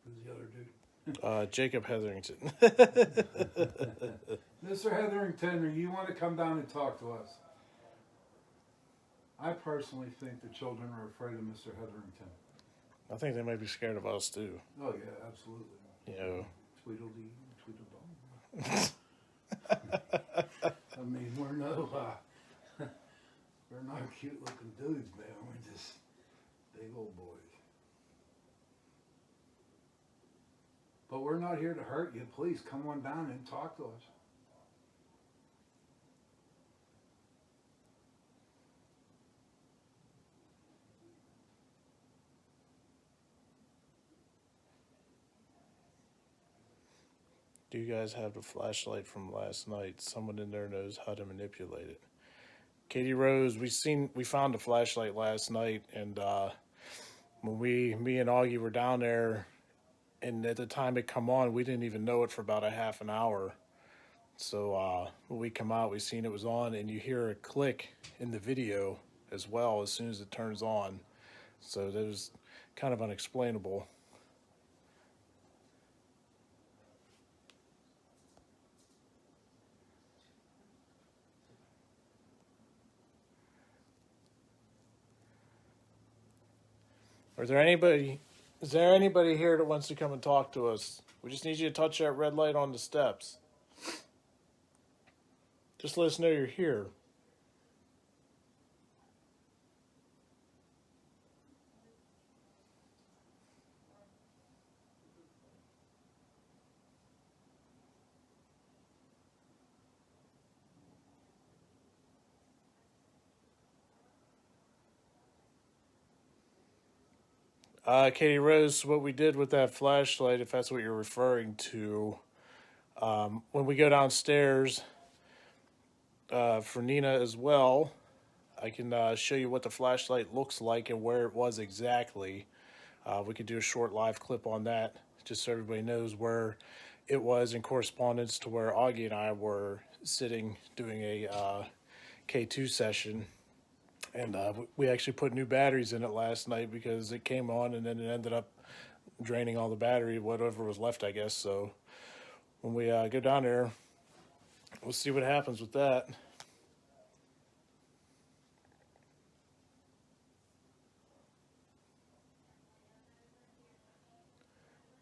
Who's the other dude?
Jacob Hetherington.
Mr. Hetherington, do you want to come down and talk to us? I personally think the children are afraid of Mr. Hetherington.
I think they might be scared of us too.
Oh yeah, absolutely.
You know.
Tweedledee, Tweedledum. I mean, we're not cute looking dudes, man. We're just big old boys. But we're not here to hurt you. Please come on down and talk to us.
Do you guys have the flashlight from last night? Someone in there knows how to manipulate it. Katie Rose, we found a flashlight last night, and when me and Augie were down there, and at the time it come on, we didn't even know it for about a half an hour. So when we come out, we seen it was on, and you hear a click in the video as well as soon as it turns on. So that was kind of unexplainable. Is there anybody here that wants to come and talk to us? We just need you to touch that red light on the steps. Just let us know you're here. Katie Rose, what we did with that flashlight, if that's what you're referring to, when we go downstairs, for Nina as well, I can show you what the flashlight looks like and where it was exactly. We could do a short live clip on that, just so everybody knows where it was in correspondence to where Augie and I were sitting doing a K2 session. And we actually put new batteries in it last night because it came on and then it ended up draining all the battery, whatever was left, I guess. So when we go down there, we'll see what happens with that.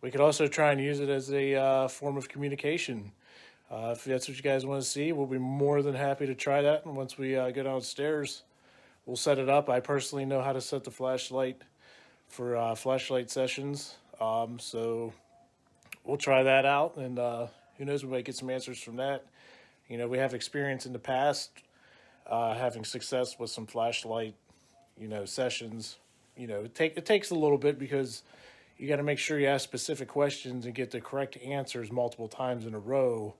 We could also try and use it as a form of communication. If that's what you guys want to see, we'll be more than happy to try that. And once we go downstairs, we'll set it up. I personally know how to set the flashlight for flashlight sessions. So we'll try that out, and who knows, we might get some answers from that. You know, we have experience in the past having success with some flashlight, sessions. It takes a little bit because you got to make sure you ask specific questions and get the correct answers multiple times in a row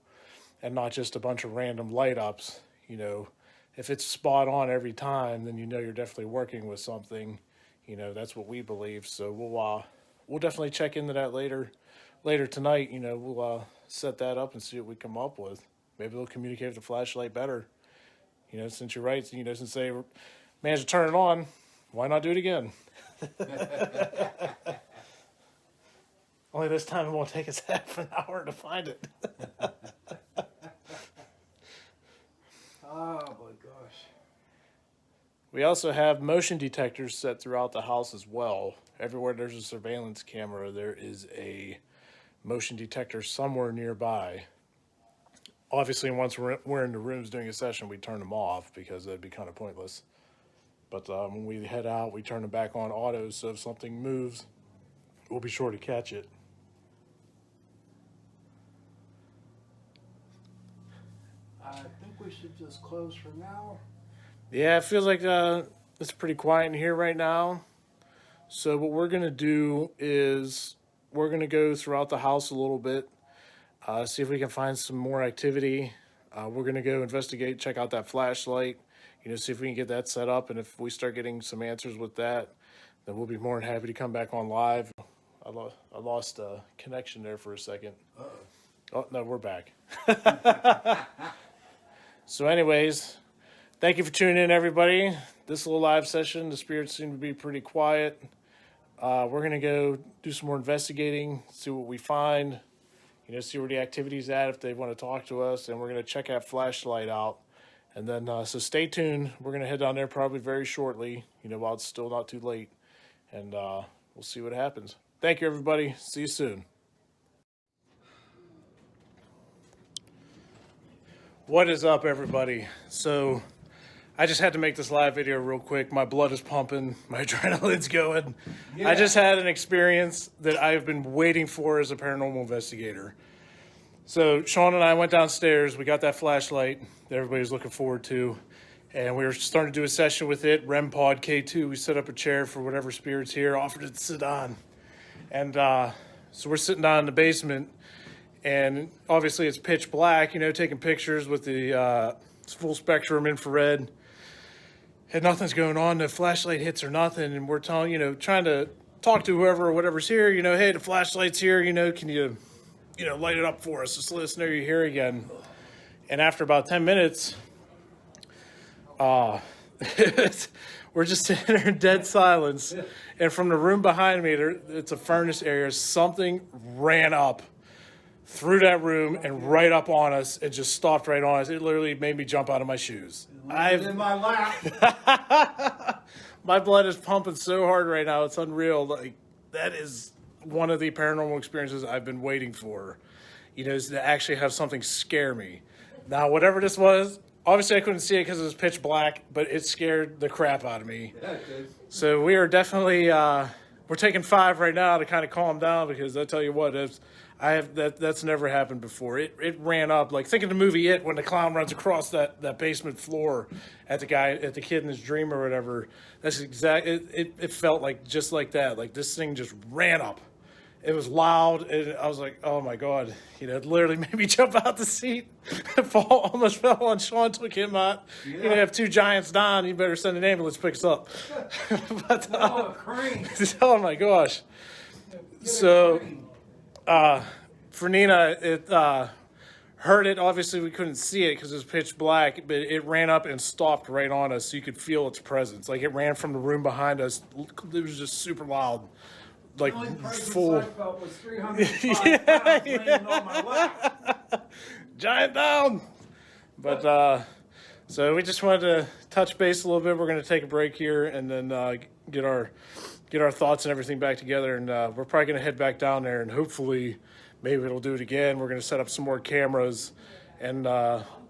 and not just a bunch of random light ups. If it's spot on every time, then you're definitely working with something. That's what we believe. So we'll definitely check into that later tonight. We'll set that up and see what we come up with. Maybe they'll communicate with the flashlight better. Since you're right, since they managed to turn it on, why not do it again? Only this time it won't take us half an hour to find it.
Oh my gosh.
We also have motion detectors set throughout the house as well. Everywhere there's a surveillance camera, there is a motion detector somewhere nearby. Obviously, once we're in the rooms doing a session, we turn them off because that'd be kind of pointless. But when we head out, we turn them back on auto, so if something moves, we'll be sure to catch it.
I think we should just close for now.
Yeah, it feels like it's pretty quiet in here right now. So what we're going to do is we're going to go throughout the house a little bit, see if we can find some more activity. We're going to go investigate, check out that flashlight, see if we can get that set up. And if we start getting some answers with that, then we'll be more than happy to come back on live. I lost connection there for a second. Oh, no, we're back. So anyways, thank you for tuning in, everybody. This little live session, the spirits seem to be pretty quiet. We're going to go do some more investigating, see what we find, see where the activity's at, if they want to talk to us, and we're going to check that flashlight out. And then, so stay tuned. We're going to head down there probably very shortly, while it's still not too late. And we'll see what happens. Thank you, everybody. See you soon. What is up, everybody? So I just had to make this live video real quick. My blood is pumping. My adrenaline's going. Yeah. I just had an experience that I've been waiting for as a paranormal investigator. So Sean and I went downstairs. We got that flashlight that everybody's looking forward to. And we were starting to do a session with it. Rempod K2. We set up a chair for whatever spirit's here, offered it to sit on. And so we're sitting down in the basement. And obviously it's pitch black, taking pictures with the full spectrum infrared. And nothing's going on. The flashlight hits or nothing. And we're telling, trying to talk to whoever or whatever's here, hey, the flashlight's here, can you, light it up for us? Just let us know you're here again. And after about 10 minutes, we're just sitting there in dead silence. And from the room behind me, it's a furnace area, something ran up through that room and right up on us and just stopped right on us. It literally made me jump out of my shoes.
In my lap.
My blood is pumping so hard right now. It's unreal. Like, that is one of the paranormal experiences I've been waiting for, is to actually have something scare me. Now, whatever this was, obviously I couldn't see it because it was pitch black, but it scared the crap out of me. Yeah, it did. So we are definitely, we're taking 5 right now to kind of calm down, because I tell you what, that's never happened before. It ran up, like, think of the movie It, when the clown runs across that basement floor at the kid in his dream or whatever. That's it felt like just like that. Like, this thing just ran up. It was loud, and I was like, oh my God. It literally made me jump out the seat. Almost fell on Sean, took him out. Yeah. You have 2 giants down, you better send an ambulance to pick us up. But,
a crane.
Oh my gosh. So, for Nina, it heard it. Obviously, we couldn't see it because it was pitch black, but it ran up and stopped right on us, so you could feel its presence. Like, it ran from the room behind us. It was just super loud. Like, full.
I felt was 305 pounds laying on my lap.
Giant down. But, so we just wanted to touch base a little bit. We're going to take a break here and then get our thoughts and everything back together. And we're probably going to head back down there, and hopefully maybe it'll do it again. We're going to set up some more cameras and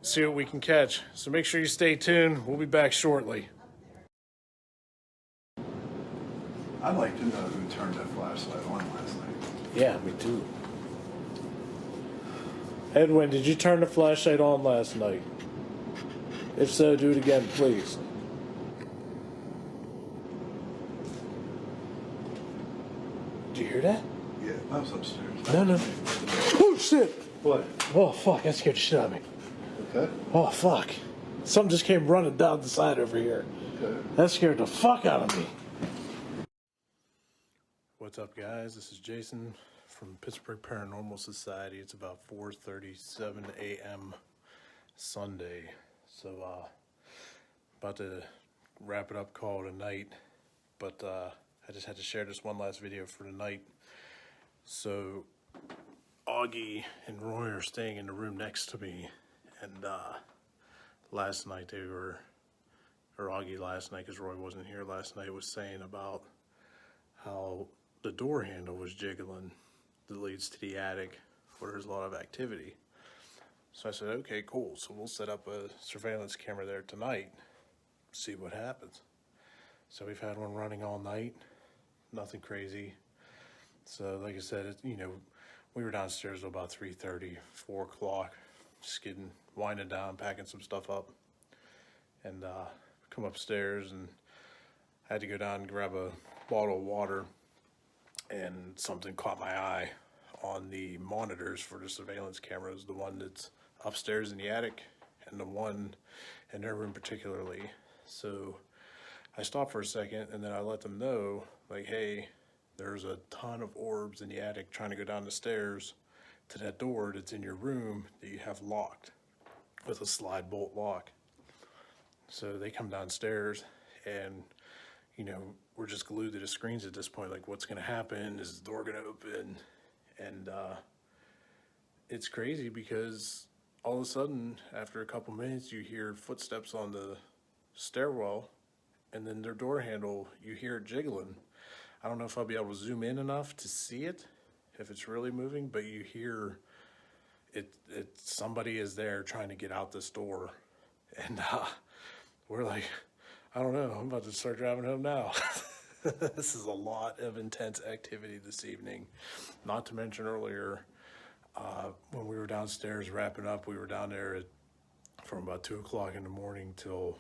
see what we can catch. So make sure you stay tuned. We'll be back shortly.
I'd like to know who turned that flashlight on last night.
Yeah, me too. Edwin, did you turn the flashlight on last night? If so, do it again, please. Did you hear that?
Yeah, I was upstairs.
No. Oh, shit.
What?
Oh, fuck, that scared the shit out of me.
Okay.
Oh, fuck. Something just came running down the side over here.
Okay.
That scared the fuck out of me. What's up, guys? This is Jason from Pittsburgh Paranormal Society. It's about 4:37 a.m. Sunday. So, about to wrap it up, call it a night. But I just had to share this one last video for tonight. So, Augie and Roy are staying in the room next to me. And last night they were or Augie last night, because Roy wasn't here last night, was saying about how the door handle was jiggling that leads to the attic where there's a lot of activity. So I said, okay, cool. So we'll set up a surveillance camera there tonight, see what happens. So we've had one running all night, nothing crazy. So like I said, we were downstairs till about 3:30, 4 o'clock, just winding down, packing some stuff up, and come upstairs, and I had to go down and grab a bottle of water, and something caught my eye on the monitors for the surveillance cameras, the one that's upstairs in the attic and the one in their room particularly. So I stopped for a second, and then I let them know, like, hey, there's a ton of orbs in the attic trying to go down the stairs to that door that's in your room that you have locked with a slide bolt lock. So they come downstairs, and we're just glued to the screens at this point, like, what's gonna happen? Is the door gonna open? And it's crazy because all of a sudden, after a couple minutes, you hear footsteps on the stairwell, and then their door handle, you hear it jiggling. I don't know if I'll be able to zoom in enough to see it, if it's really moving, but you hear it somebody is there trying to get out this door. And we're like, I don't know, I'm about to start driving home now. This is a lot of intense activity this evening. Not to mention earlier, when we were downstairs wrapping up, we were down there from about 2 o'clock in the morning till,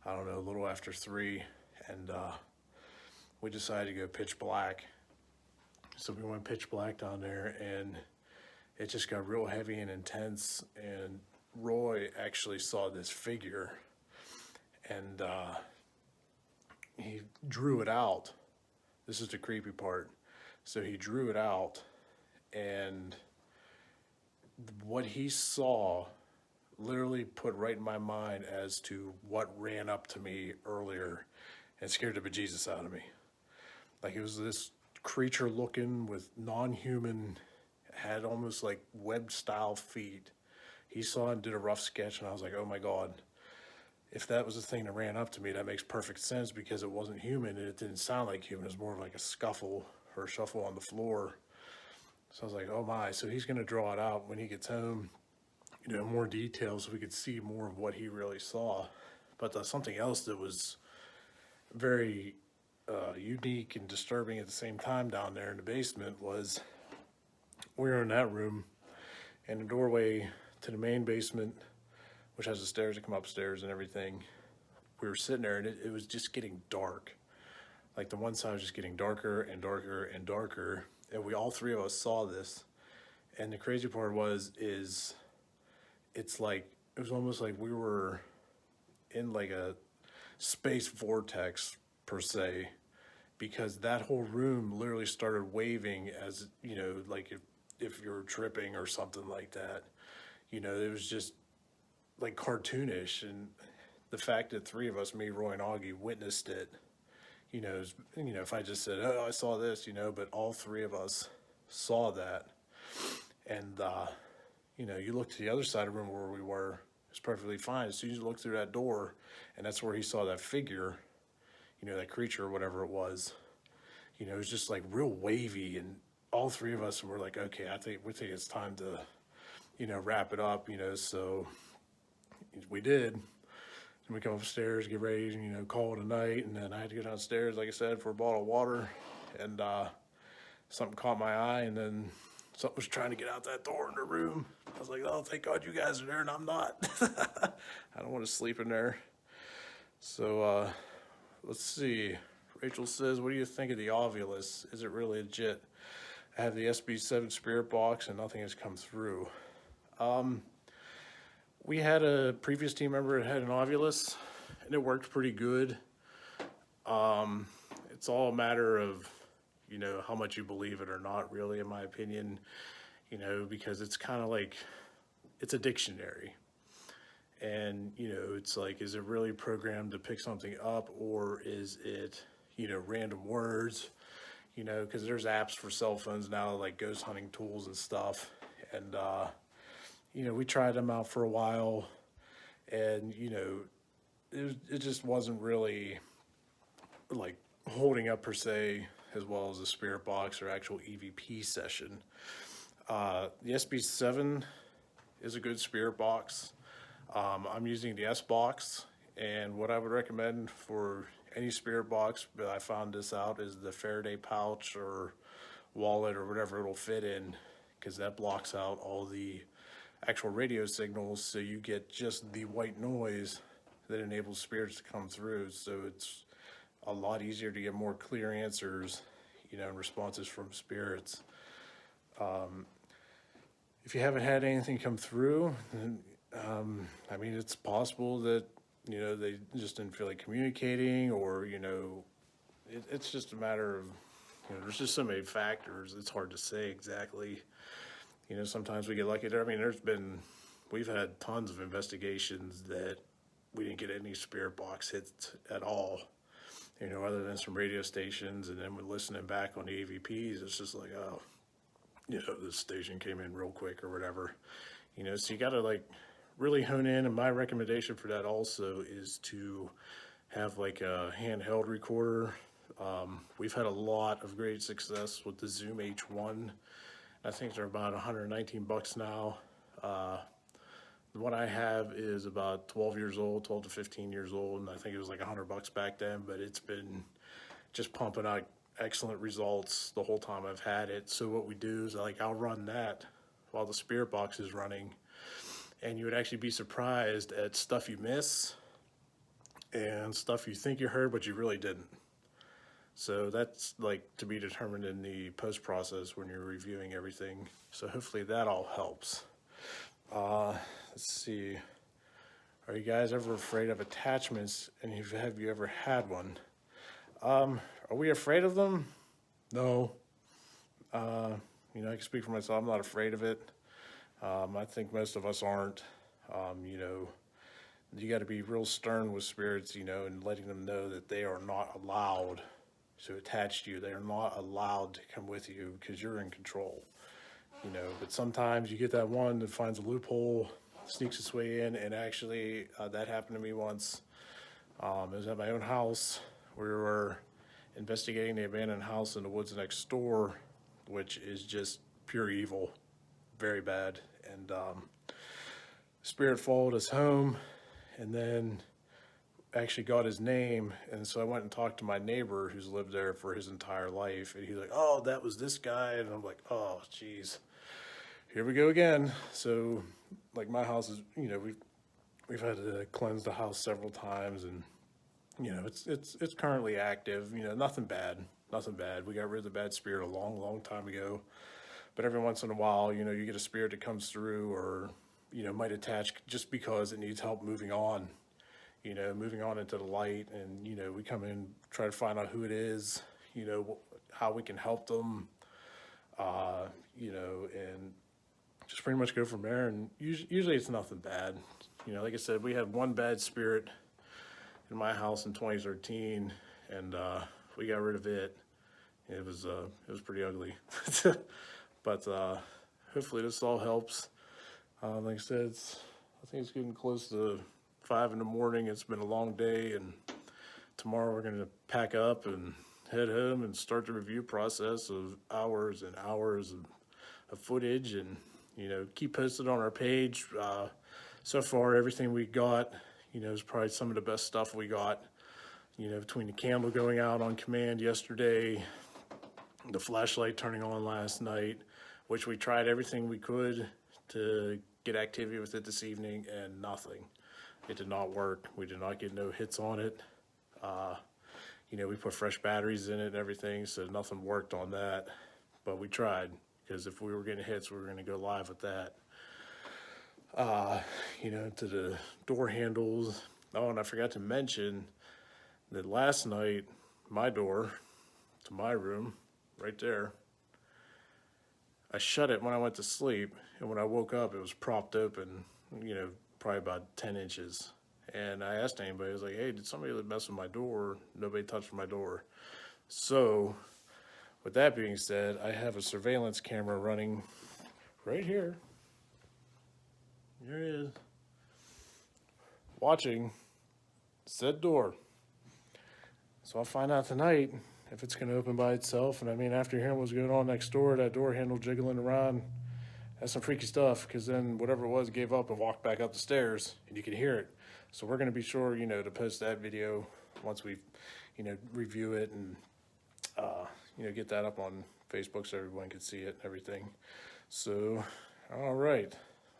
I don't know, a little after 3, and we decided to go pitch black. So we went pitch black down there, and it just got real heavy and intense, and Roy actually saw this figure, and he drew it out. This is the creepy part. So he drew it out, and what he saw literally put right in my mind as to what ran up to me earlier and scared the bejesus out of me. Like, it was this creature looking with non-human, had almost like web-style feet. He saw it and did a rough sketch, and I was like, oh my God. If that was the thing that ran up to me, that makes perfect sense, because it wasn't human and it didn't sound like human. It was more like a scuffle or a shuffle on the floor. So I was like, oh my. So he's gonna draw it out when he gets home, more details, so we could see more of what he really saw. But something else that was very unique and disturbing at the same time down there in the basement was, we were in that room, and the doorway to the main basement, which has the stairs that come upstairs and everything, we were sitting there, and it was just getting dark. Like, the one side was just getting darker and darker and darker, and all three of us saw this. And the crazy part it was almost like we were in like a space vortex per se, because that whole room literally started waving as, like if you're tripping or something like that. It was just like cartoonish, and the fact that three of us, me, Roy, and Augie, witnessed it, if I just said, oh, I saw this, but all three of us saw that. And, you look to the other side of the room where we were, it's perfectly fine. As soon as you look through that door, and that's where he saw that figure, that creature or whatever it was, it was just like real wavy, and all three of us were like, okay, we think it's time to, wrap it up, so we did. And we come upstairs, get ready, call it a night, and then I had to go downstairs, like I said, for a bottle of water, and something caught my eye, and then something was trying to get out that door in the room. I was like, oh, thank God you guys are there, and I'm not. I don't want to sleep in there. So, let's see. Rachel says, what do you think of the Ovulus? Is it really legit? I have the SB7 Spirit box, and nothing has come through. We had a previous team member that had an Ovulus, and it worked pretty good. It's all a matter of, how much you believe it or not, really, in my opinion, because it's kind of like, it's a dictionary. And, it's like, is it really programmed to pick something up, or is it, random words? Because there's apps for cell phones now, like ghost hunting tools and stuff. And, we tried them out for a while, and, it just wasn't really like holding up per se, as well as a spirit box or actual EVP session. The SB7 is a good spirit box. I'm using the Sbox, and what I would recommend for any spirit box, but I found this out, is the Faraday pouch or wallet or whatever it'll fit in, because that blocks out all the actual radio signals, so you get just the white noise that enables spirits to come through. So it's a lot easier to get more clear answers, you know, responses from spirits. If you haven't had anything come through, then, I mean, it's possible that, you know, they just didn't feel like communicating, or, you know, it's just a matter of, you know, there's just so many factors. It's hard to say exactly. You know, sometimes we get lucky there. I mean, we've had tons of investigations that we didn't get any spirit box hits at all, you know, other than some radio stations. And then we're listening back on the AVPs, it's just like, oh, you know, this station came in real quick or whatever, you know. So you got to like really hone in. And my recommendation for that also is to have like a handheld recorder. We've had a lot of great success with the Zoom H1. I think they're about $119 now. The one I have is about 12 years old, 12 to 15 years old, and I think it was like $100 back then, but it's been just pumping out excellent results the whole time I've had it. So what we do is I'll run that while the spirit box is running, and you would actually be surprised at stuff you miss and stuff you think you heard but you really didn't. So that's like to be determined in the post process when you're reviewing everything. So hopefully that all helps. Let's see. Are you guys ever afraid of attachments? And have you ever had one? Are we afraid of them? No. You know, I can speak for myself. I'm not afraid of it. I think most of us aren't. You know, you got to be real stern with spirits, you know, and letting them know that they are not allowed to attach to you. They are not allowed to come with you because you're in control, you know. But sometimes you get that one that finds a loophole, sneaks its way in, and actually that happened to me once. It was at my own house. We were investigating the abandoned house in the woods next door, which is just pure evil, very bad. And spirit followed us home, and then actually got his name. And so I went and talked to my neighbor who's lived there for his entire life, and he's like, oh, that was this guy. And I'm like, oh geez, here we go again. So like my house is, you know, we've had to cleanse the house several times, and you know, it's currently active. You know, nothing bad. We got rid of the bad spirit a long time ago. But every once in a while, you know, you get a spirit that comes through, or, you know, might attach just because it needs help moving on, you know, moving on into the light. And, you know, we come in, try to find out who it is, you know, how we can help them, you know, and just pretty much go from there. And usually it's nothing bad. You know, like I said, we had one bad spirit in my house in 2013, and we got rid of it. It was pretty ugly. But hopefully this all helps. Like I said, I think it's getting close to 5 in the morning. It's been a long day, and tomorrow we're gonna pack up and head home and start the review process of hours and hours of footage, and, you know, keep posted on our page. So far, everything we got, you know, is probably some of the best stuff we got. You know, between the candle going out on command yesterday, the flashlight turning on last night, which we tried everything we could to get activity with it this evening, and nothing. It did not work. We did not get no hits on it. You know, we put fresh batteries in it and everything, so nothing worked on that. But we tried, because if we were getting hits, we were going to go live with that. You know, to the door handles. Oh, and I forgot to mention that last night, my door to my room, right there, I shut it when I went to sleep, and when I woke up, it was propped open, you know, probably about 10 inches. And I asked anybody, I was like, hey, did somebody mess with my door? Nobody touched my door. So, with that being said, I have a surveillance camera running right here. Here it is. Watching said door. So I'll find out tonight if it's going to open by itself. And I mean, after hearing what's going on next door, that door handle jiggling around, that's some freaky stuff. Because then whatever it was gave up and walked back up the stairs, and you can hear it. So we're going to be sure, to post that video once we, review it and, get that up on Facebook so everyone can see it and everything. So, all right.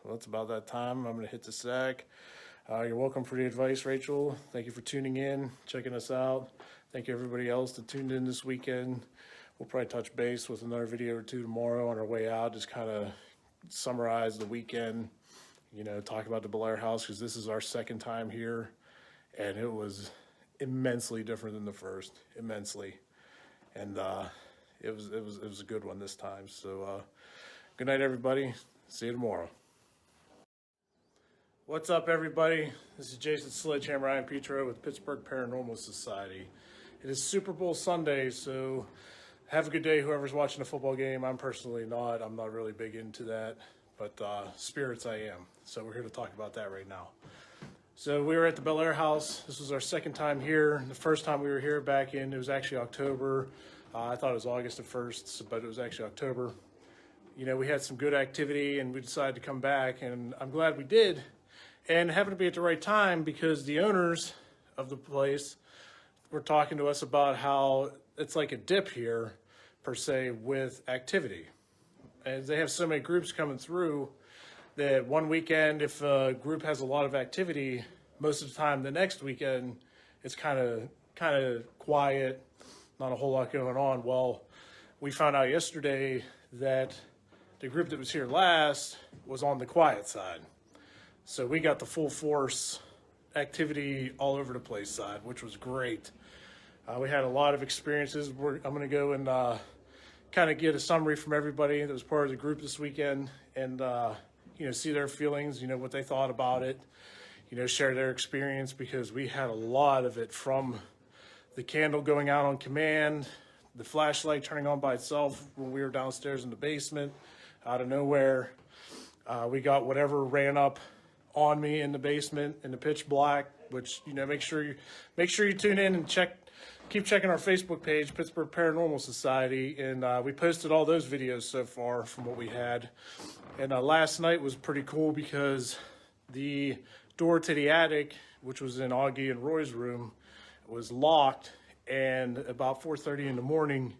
Well, that's about that time. I'm going to hit the sack. You're welcome for the advice, Rachel. Thank you for tuning in, checking us out. Thank you everybody else that tuned in this weekend. We'll probably touch base with another video or two tomorrow on our way out, just kind of summarize the weekend, talk about the Bellaire house, because this is our second time here, and it was immensely different than the first, immensely. And it was a good one this time. So good night, everybody. See you tomorrow. What's up, everybody? This is Jason Sledgehammer. I'm Petro with Pittsburgh Paranormal Society. It is Super Bowl Sunday, so have a good day, whoever's watching the football game. I'm personally not. I'm not really big into that, but spirits I am. So we're here to talk about that right now. So we were at the Bellaire house. This was our second time here. The first time we were here back in, it was actually October. I thought it was August the 1st, but it was actually October. We had some good activity, and we decided to come back, and I'm glad we did. And happened to be at the right time because the owners of the place were talking to us about how it's like a dip here, per se, with activity. And they have so many groups coming through that one weekend, if a group has a lot of activity, most of the time the next weekend, it's kind of quiet, not a whole lot going on. Well, we found out yesterday that the group that was here last was on the quiet side. So we got the full force activity all over the place side, which was great. We had a lot of experiences. I'm going to go and kind of get a summary from everybody that was part of the group this weekend and, see their feelings, what they thought about it, share their experience, because we had a lot of it, from the candle going out on command, the flashlight turning on by itself when we were downstairs in the basement, out of nowhere. We got whatever ran up on me in the basement in the pitch black, which, make sure you tune in and keep checking our Facebook page, Pittsburgh Paranormal Society, and we posted all those videos so far from what we had. And last night was pretty cool because the door to the attic, which was in Augie and Roy's room, was locked, and about 4:30 in the morning,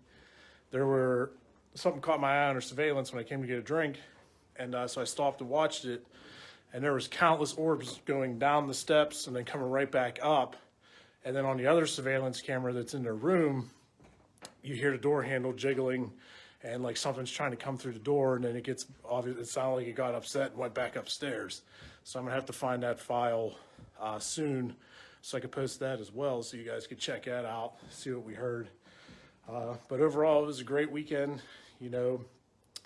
something caught my eye under surveillance when I came to get a drink, and so I stopped and watched it. And there was countless orbs going down the steps and then coming right back up. And then on the other surveillance camera that's in their room, you hear the door handle jiggling and like something's trying to come through the door, and then it gets obvious. It sounded like it got upset and went back upstairs. So I'm gonna have to find that file soon so I could post that as well so you guys could check that out, see what we heard. But overall, it was a great weekend. We're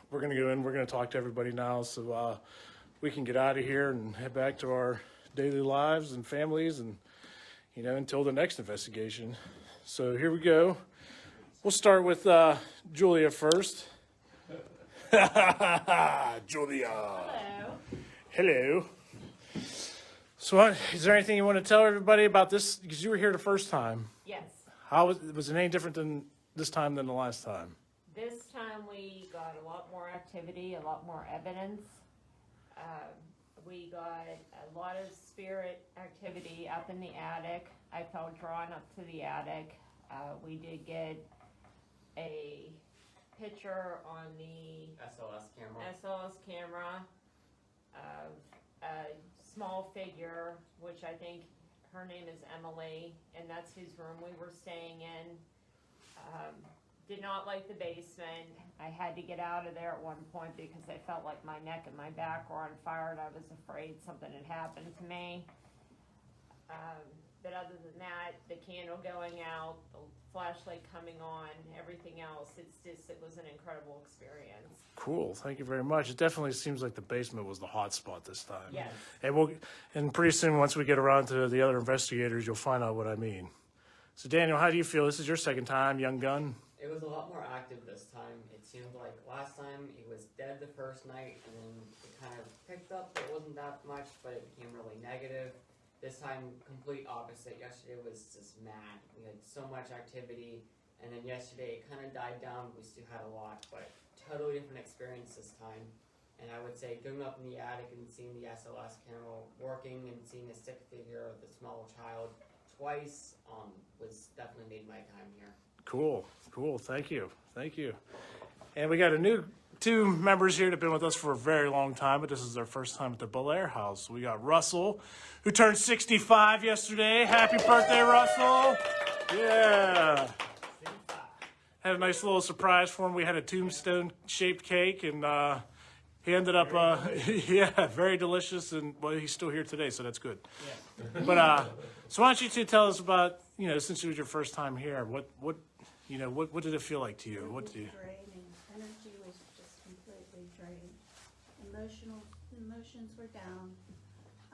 gonna go in, we're gonna talk to everybody now, so we can get out of here and head back to our daily lives and families, and until the next investigation. So here we go. We'll start with Julia first. Julia.
Hello.
Hello. So is there anything you want to tell everybody about this? Because you were here the first time.
Yes.
How was it any different than this time than the last time?
This time we got a lot more activity, a lot more evidence. We got a lot of spirit activity up in the attic. I felt drawn up to the attic. We did get a picture on the SLS camera of a small figure, which I think her name is Emily, and that's whose room we were staying in. Did not like the basement. I had to get out of there at one point because I felt like my neck and my back were on fire, and I was afraid something had happened to me. But other than that, the candle going out, the flashlight coming on, everything else, it was an incredible experience.
Cool, thank you very much. It definitely seems like the basement was the hot spot this time.
Yes.
And pretty soon, once we get around to the other investigators, you'll find out what I mean. So Daniel, how do you feel? This is your second time, young gun.
It was a lot more active this time. It seemed like last time it was dead the first night, and then it kind of picked up, but it wasn't that much, but it became really negative. This time, complete opposite. Yesterday was just mad. We had so much activity, and then yesterday it kind of died down. We still had a lot, but totally different experience this time. And I would say going up in the attic and seeing the SLS camera working and seeing a stick figure of the small child twice was definitely made my time here.
Cool. Thank you. And we got two members here that have been with us for a very long time, but this is their first time at the Bellaire house. We got Russell, who turned 65 yesterday. Happy birthday, Russell. Yeah. Had a nice little surprise for him. We had a tombstone-shaped cake, and he ended up, yeah, very delicious, and well, he's still here today, so that's good. Yeah. But so why don't you two tell us about, since it was your first time here, what did it feel like to you? What did you?
Draining. Energy was just completely drained. Emotions were down.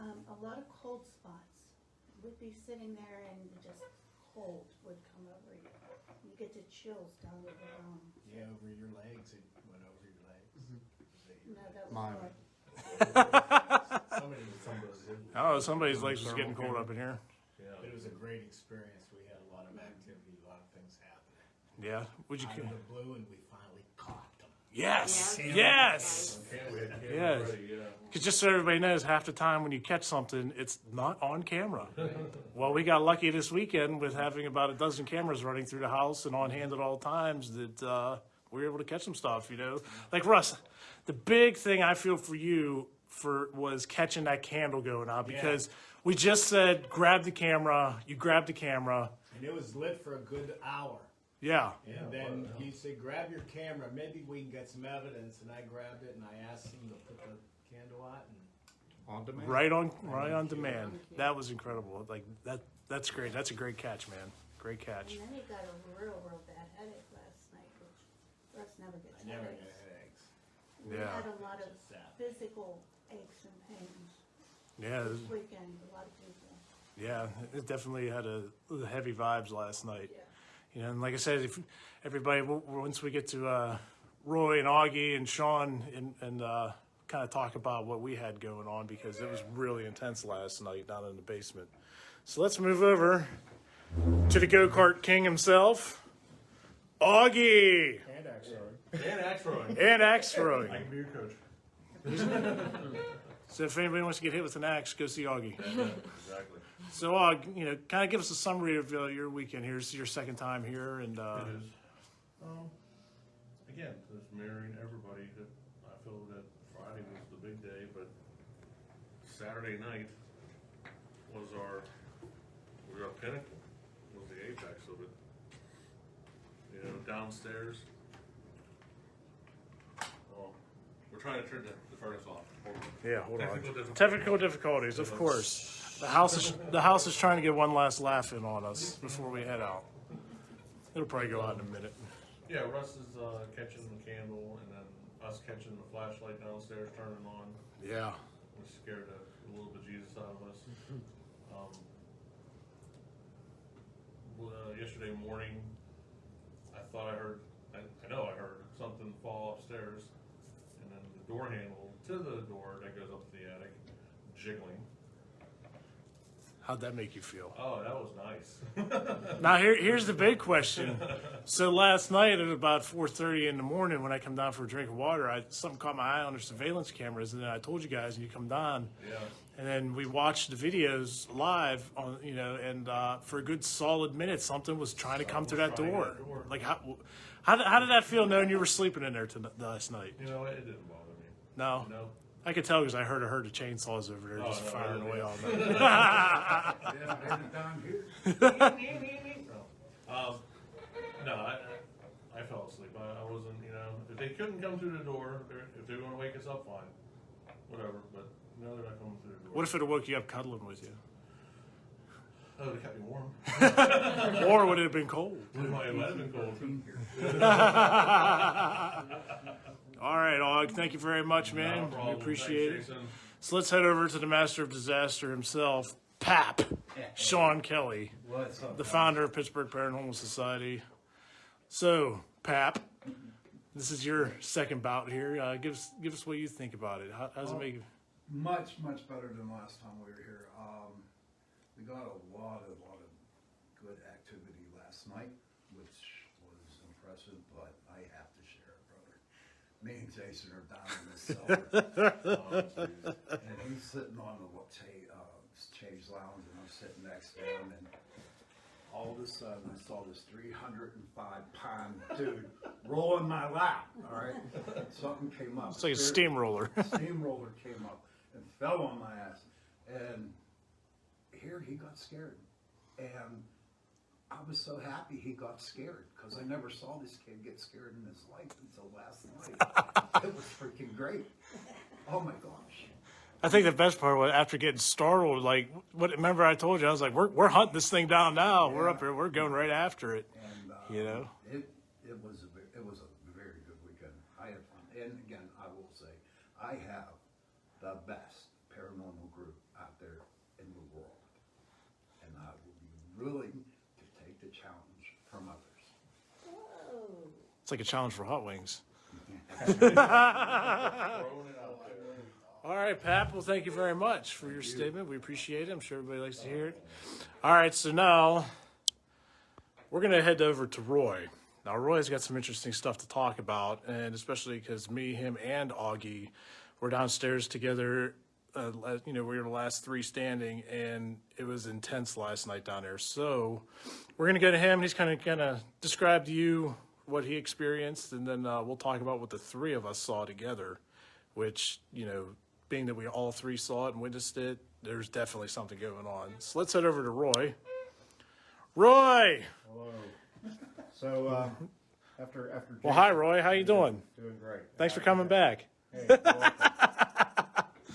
A lot of cold spots. We'd be sitting there and just cold would come over you. You get the chills down to the bone.
Yeah, over your legs. It went over your legs.
No, that was
Mine.
hard.
Oh, somebody's legs was getting cold up in here.
It was a great experience. We had a lot of activity, a lot of things happening.
Yeah. Would you?
Out of the blue, and we finally caught them.
Yes.
Yeah.
Yes.
Yeah.
Yes. Because just so everybody knows, half the time when you catch something, it's not on camera. Well, we got lucky this weekend with having about a dozen cameras running through the house and on hand at all times that we were able to catch some stuff, Like Russ, the big thing I feel for you was catching that candle going out because we just said, grab the camera, you grabbed the camera.
And it was lit for a good hour.
Yeah.
And then he said, grab your camera. Maybe we can get some evidence. And I grabbed it and I asked him to put the candle out. And
On demand.
Right on demand. That was incredible. Like that's great. That's a great catch, man. Great catch.
And then he got a real bad headache last night, which Russ never gets
I never
headaches.
get headaches.
We
Yeah.
had a lot of
Just sad.
physical aches and pains
Yeah.
this weekend, a lot of people.
Yeah. It definitely had a heavy vibes last night.
Yeah.
And like I said, if everybody, once we get to Roy and Augie and Sean and kind of talk about what we had going on because it was really intense last night down in the basement. So let's move over to the go-kart king himself, Augie.
And axe throwing. And axe throwing.
And axe throwing.
I can be your coach.
So if anybody wants to get hit with an axe, go see Augie.
Exactly.
So, kind of give us a summary of your weekend here. This is your second time here, and
It is. Again, just mirroring everybody. That I feel that Friday was the big day, but Saturday night was our pinnacle. Was the apex of it. Downstairs. Well, we're trying to turn the furnace off.
yeah, hold on.
Technical difficulties.
Technical difficulties, of course. The house is trying to get one last laugh in on us before we head out. It'll probably go out in a minute.
Yeah, Russ is catching the candle, and then us catching the flashlight downstairs, turning on,
Yeah.
which scared a little bejesus out of us. Yesterday morning, I know I heard something fall upstairs, and then the door handle to the door that goes up to the attic jiggling.
How'd that make you feel?
Oh, that was nice.
Now here's the big question. So last night at about 4:30 in the morning, when I come down for a drink of water, something caught my eye on the surveillance cameras, and then I told you guys, and you come down,
Yeah.
and then we watched the videos live on, and for a good solid minute, something was trying to come through that door. Like how did that feel knowing you were sleeping in there last night?
It didn't bother me.
No. I could tell because I heard a herd of chainsaws over there just firing away all night.
Yeah, I had it down here.
No, I fell asleep. I wasn't, if they couldn't come through the door, if they were going to wake us up, fine. Whatever, but they're not coming through the door.
What if it woke you up cuddling with you?
That would have kept me warm.
Or would it have been cold?
It might have been cold.
All right, Og, thank you very much,
No
man.
problem.
We appreciate
Thanks,
it.
Jason.
So let's head over to the master of disaster himself, Pap, Sean Kelly,
What's up?
the founder of Pittsburgh Paranormal Society. So, Pap, this is your second bout here. Give us what you think about it. How does it make you?
Much better than last time we were here. We got a lot of good activity last night, which was impressive, but I have to share it, brother. Me and Jason are down in the cellar. And he's sitting on the Chaise Lounge, and I'm sitting next to him, and all of a sudden I saw this 305-pound dude roll in my lap, all right? Something came up.
It's like a steamroller.
Steamroller came up and fell on my ass. And here he got scared. And I was so happy he got scared because I never saw this kid get scared in his life until last night. It was freaking great. Oh my gosh.
I think the best part was after getting startled, like, remember I told you, I was like, we're hunting this thing down now.
Yeah.
We're up here, we're going right after it.
And
you know?
it was a very good weekend. I had fun. And again, I will say, I have the best paranormal group out there in the world. And I will be willing to take the challenge from others.
It's like a challenge for hot wings. All right, Pat, well, thank you very much for your statement. We appreciate it. I'm sure everybody likes to hear it. All right, so now we're going to head over to Roy. Now, Roy's got some interesting stuff to talk about, and especially because me, him, and Augie were downstairs together. We were the last three standing, and it was intense last night down there. So we're going to go to him. He's kind of describe to you what he experienced, and then we'll talk about what the three of us saw together, which, being that we all three saw it and witnessed it, there's definitely something going on. So let's head over to Roy. Roy!
Hello. So, after
Well, hi, Roy. How you doing?
Doing great.
Thanks for coming back.
Hey, you're welcome.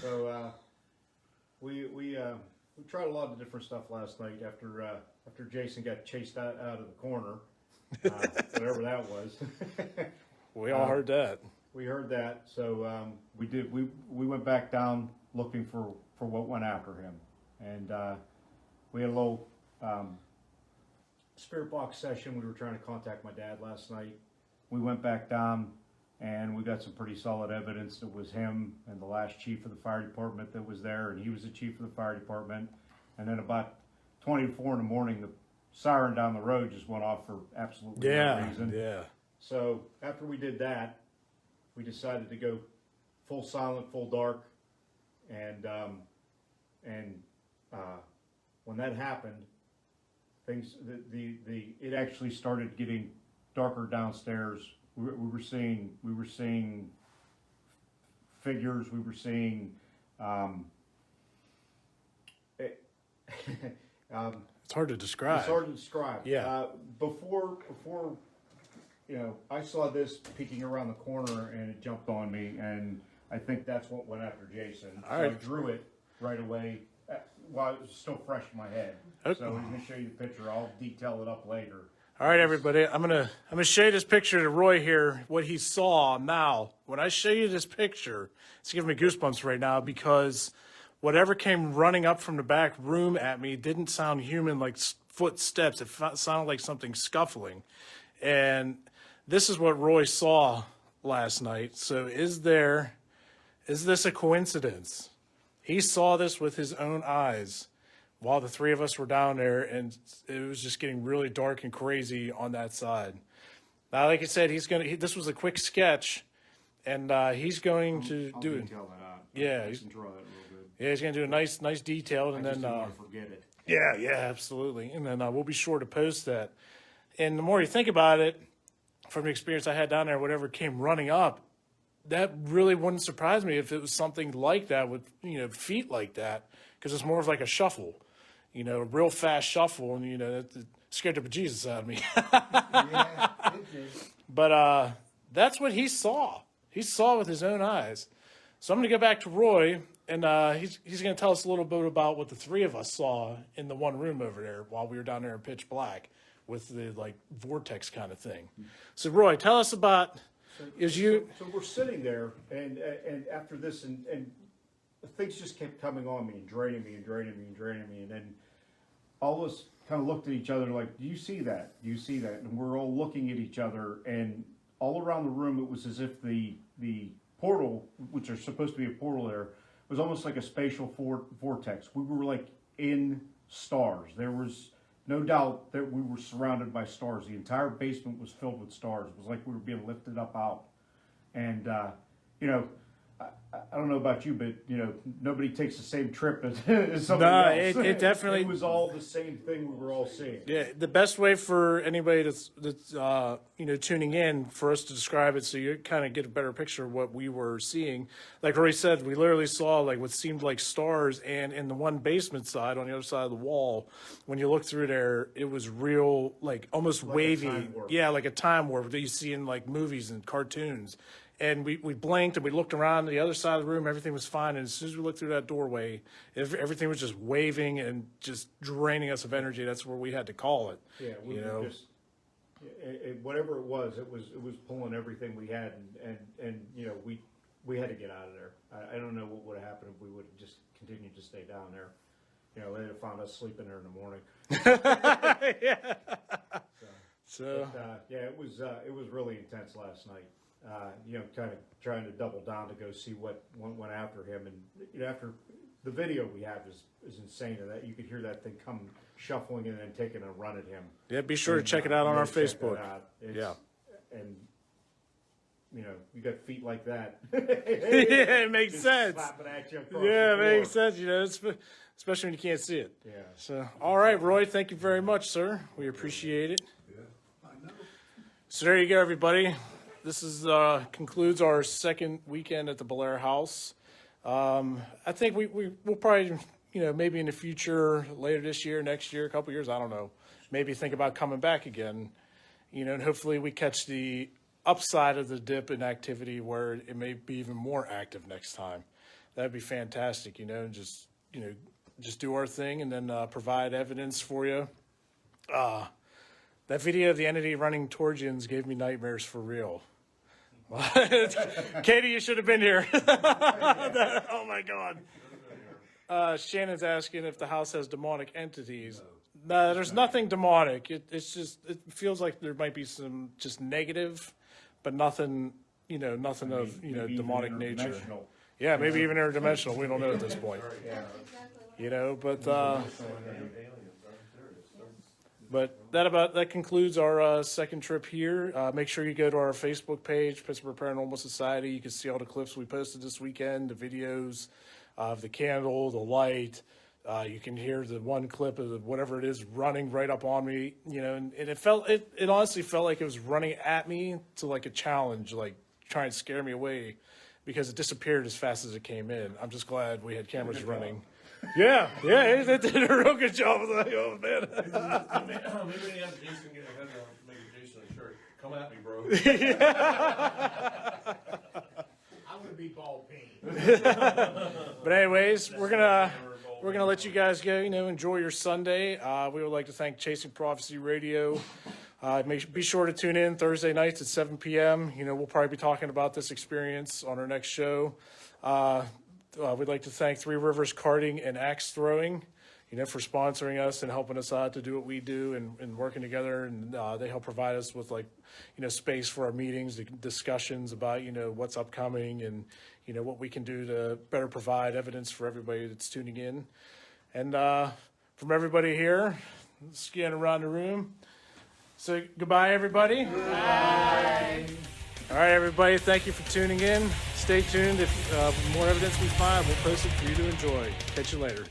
So, we tried a lot of different stuff last night after Jason got chased out of the corner, whatever that was.
We all heard that.
We heard that, so we went back down looking for what went after him, and we had a little spirit box session. We were trying to contact my dad last night. We went back down, and we got some pretty solid evidence. It was him and the last chief of the fire department that was there, and he was the chief of the fire department. And then about 20 to 4 in the morning, the siren down the road just went off for absolutely no reason.
Yeah.
So after we did that, we decided to go full silent, full dark, and when that happened, it actually started getting darker downstairs. We were seeing figures. We were seeing.
It's hard to describe.
It's hard to describe.
Yeah.
Before I saw this peeking around the corner and it jumped on me, and I think that's what went after Jason.
All
so
right.
I drew it right away while it was still fresh in my head.
Okay.
So I'm going to show you the picture. I'll detail it up later.
All right, everybody. I'm gonna show you this picture to Roy here. What he saw. Now, when I show you this picture, it's giving me goosebumps right now because whatever came running up from the back room at me didn't sound human, like footsteps. It sounded like something scuffling, and this is what Roy saw last night. So, is this a coincidence? He saw this with his own eyes while the three of us were down there, and it was just getting really dark and crazy on that side. Now, like I said, this was a quick sketch, and he's going to
I'll
do it.
detail that out.
Yeah,
I can draw that real good.
Yeah, he's going to do a nice detailed, and
I just
then
didn't want to forget it.
yeah, absolutely, and then we'll be sure to post that. And the more you think about it, from the experience I had down there, whatever came running up, that really wouldn't surprise me if it was something like that with feet like that, because it's more of like a shuffle. A real fast shuffle, and that scared the bejesus out of me.
Yeah, it did.
But that's what he saw. He saw with his own eyes. So I'm going to go back to Roy, and he's going to tell us a little bit about what the three of us saw in the one room over there while we were down there in pitch black with the vortex kind of thing. So Roy, tell us about.
So we're sitting there, and after this, and things just kept coming on me and draining me, and then all of us kind of looked at each other like, "Do you see that? Do you see that?" And we're all looking at each other, and all around the room, it was as if the portal, which is supposed to be a portal there, was almost like a spatial vortex. We were like in stars. There was no doubt that we were surrounded by stars. The entire basement was filled with stars. It was like we were being lifted up out. And, you know, I don't know about you, but, you know, nobody takes the same trip as somebody else.
It definitely...
It was all the same thing we were all seeing.
Yeah, the best way for anybody that's you know, tuning in, for us to describe it so you kind of get a better picture of what we were seeing. Like Roy said, we literally saw like what seemed like stars, and in the one basement side on the other side of the wall, when you look through there, it was real, like almost
Like a
wavy.
time warp.
Yeah, like a time warp that you see in like movies and cartoons. And we blinked and we looked around the other side of the room, everything was fine. And as soon as we looked through that doorway, everything was just waving and just draining us of energy. That's where we had to call it.
Yeah, we
you
were
know?
just, whatever it was pulling everything we had, and you know, we had to get out of there. I don't know what would have happened if we would have just continued to stay down there. You know, they'd have found us sleeping there in the morning.
Yeah. So
Yeah, it was really intense last night. You know, kind of trying to double down to go see what went after him, and you know, after the video we have is insane. And that you could hear that thing come shuffling and then taking a run at him.
yeah, be sure to check it out on our
Check that
Facebook.
out.
Yeah.
And you know, you got feet like that.
Yeah, it makes
Just
sense.
slapping at you across
Yeah, it
the
makes
floor.
sense. You know, especially when you can't see it.
Yeah.
So, all right, Roy, thank you very much, sir. We appreciate it.
Yeah, I know.
So there you go, everybody. This is concludes our second weekend at the Bellaire house. I think we'll probably, you know, maybe in the future, later this year, next year, a couple years, I don't know, maybe think about coming back again, you know, and hopefully we catch the upside of the dip in activity where it may be even more active next time. That'd be fantastic, you know, and just, you know, just do our thing and then provide evidence for you. That video of the entity running towards you gave me nightmares for real. Katie, you should have been here. Oh my God. Shannon's asking if the house has demonic entities. No, there's nothing demonic. It's just, it feels like there might be some just negative, but nothing, you know, nothing of, you know,
Maybe even
demonic nature.
interdimensional.
Yeah, maybe even interdimensional. We don't know at this point.
Yeah.
You know, but that concludes our second trip here. Make sure you go to our Facebook page, Pittsburgh Paranormal Society. You can see all the clips we posted this weekend, the videos of the candle, the light. You can hear the one clip of whatever it is running right up on me, you know, and it honestly felt like it was running at me to like a challenge, like trying to scare me away, because it disappeared as fast as it came in. I'm just glad we had cameras running. Yeah, they did a real good job of that. Oh, man.
Maybe we have Jason get a head on, make Jason a shirt. Come at me, bro.
I'm gonna be ball peen.
But anyways, we're gonna let you guys go. You know, enjoy your Sunday. We would like to thank Chasing Prophecy Radio. Be sure to tune in Thursday nights at 7 p.m. You know, we'll probably be talking about this experience on our next show. We'd like to thank Three Rivers Karting and Axe Throwing, you know, for sponsoring us and helping us out to do what we do and working together. And they help provide us with, like, you know, space for our meetings, the discussions about, you know, what's upcoming and, you know, what we can do to better provide evidence for everybody that's tuning in. And from everybody here, scan around the room. So goodbye, everybody. Bye. All right, everybody, thank you for tuning in. Stay tuned. If more evidence we find, we'll post it for you to enjoy. Catch you later.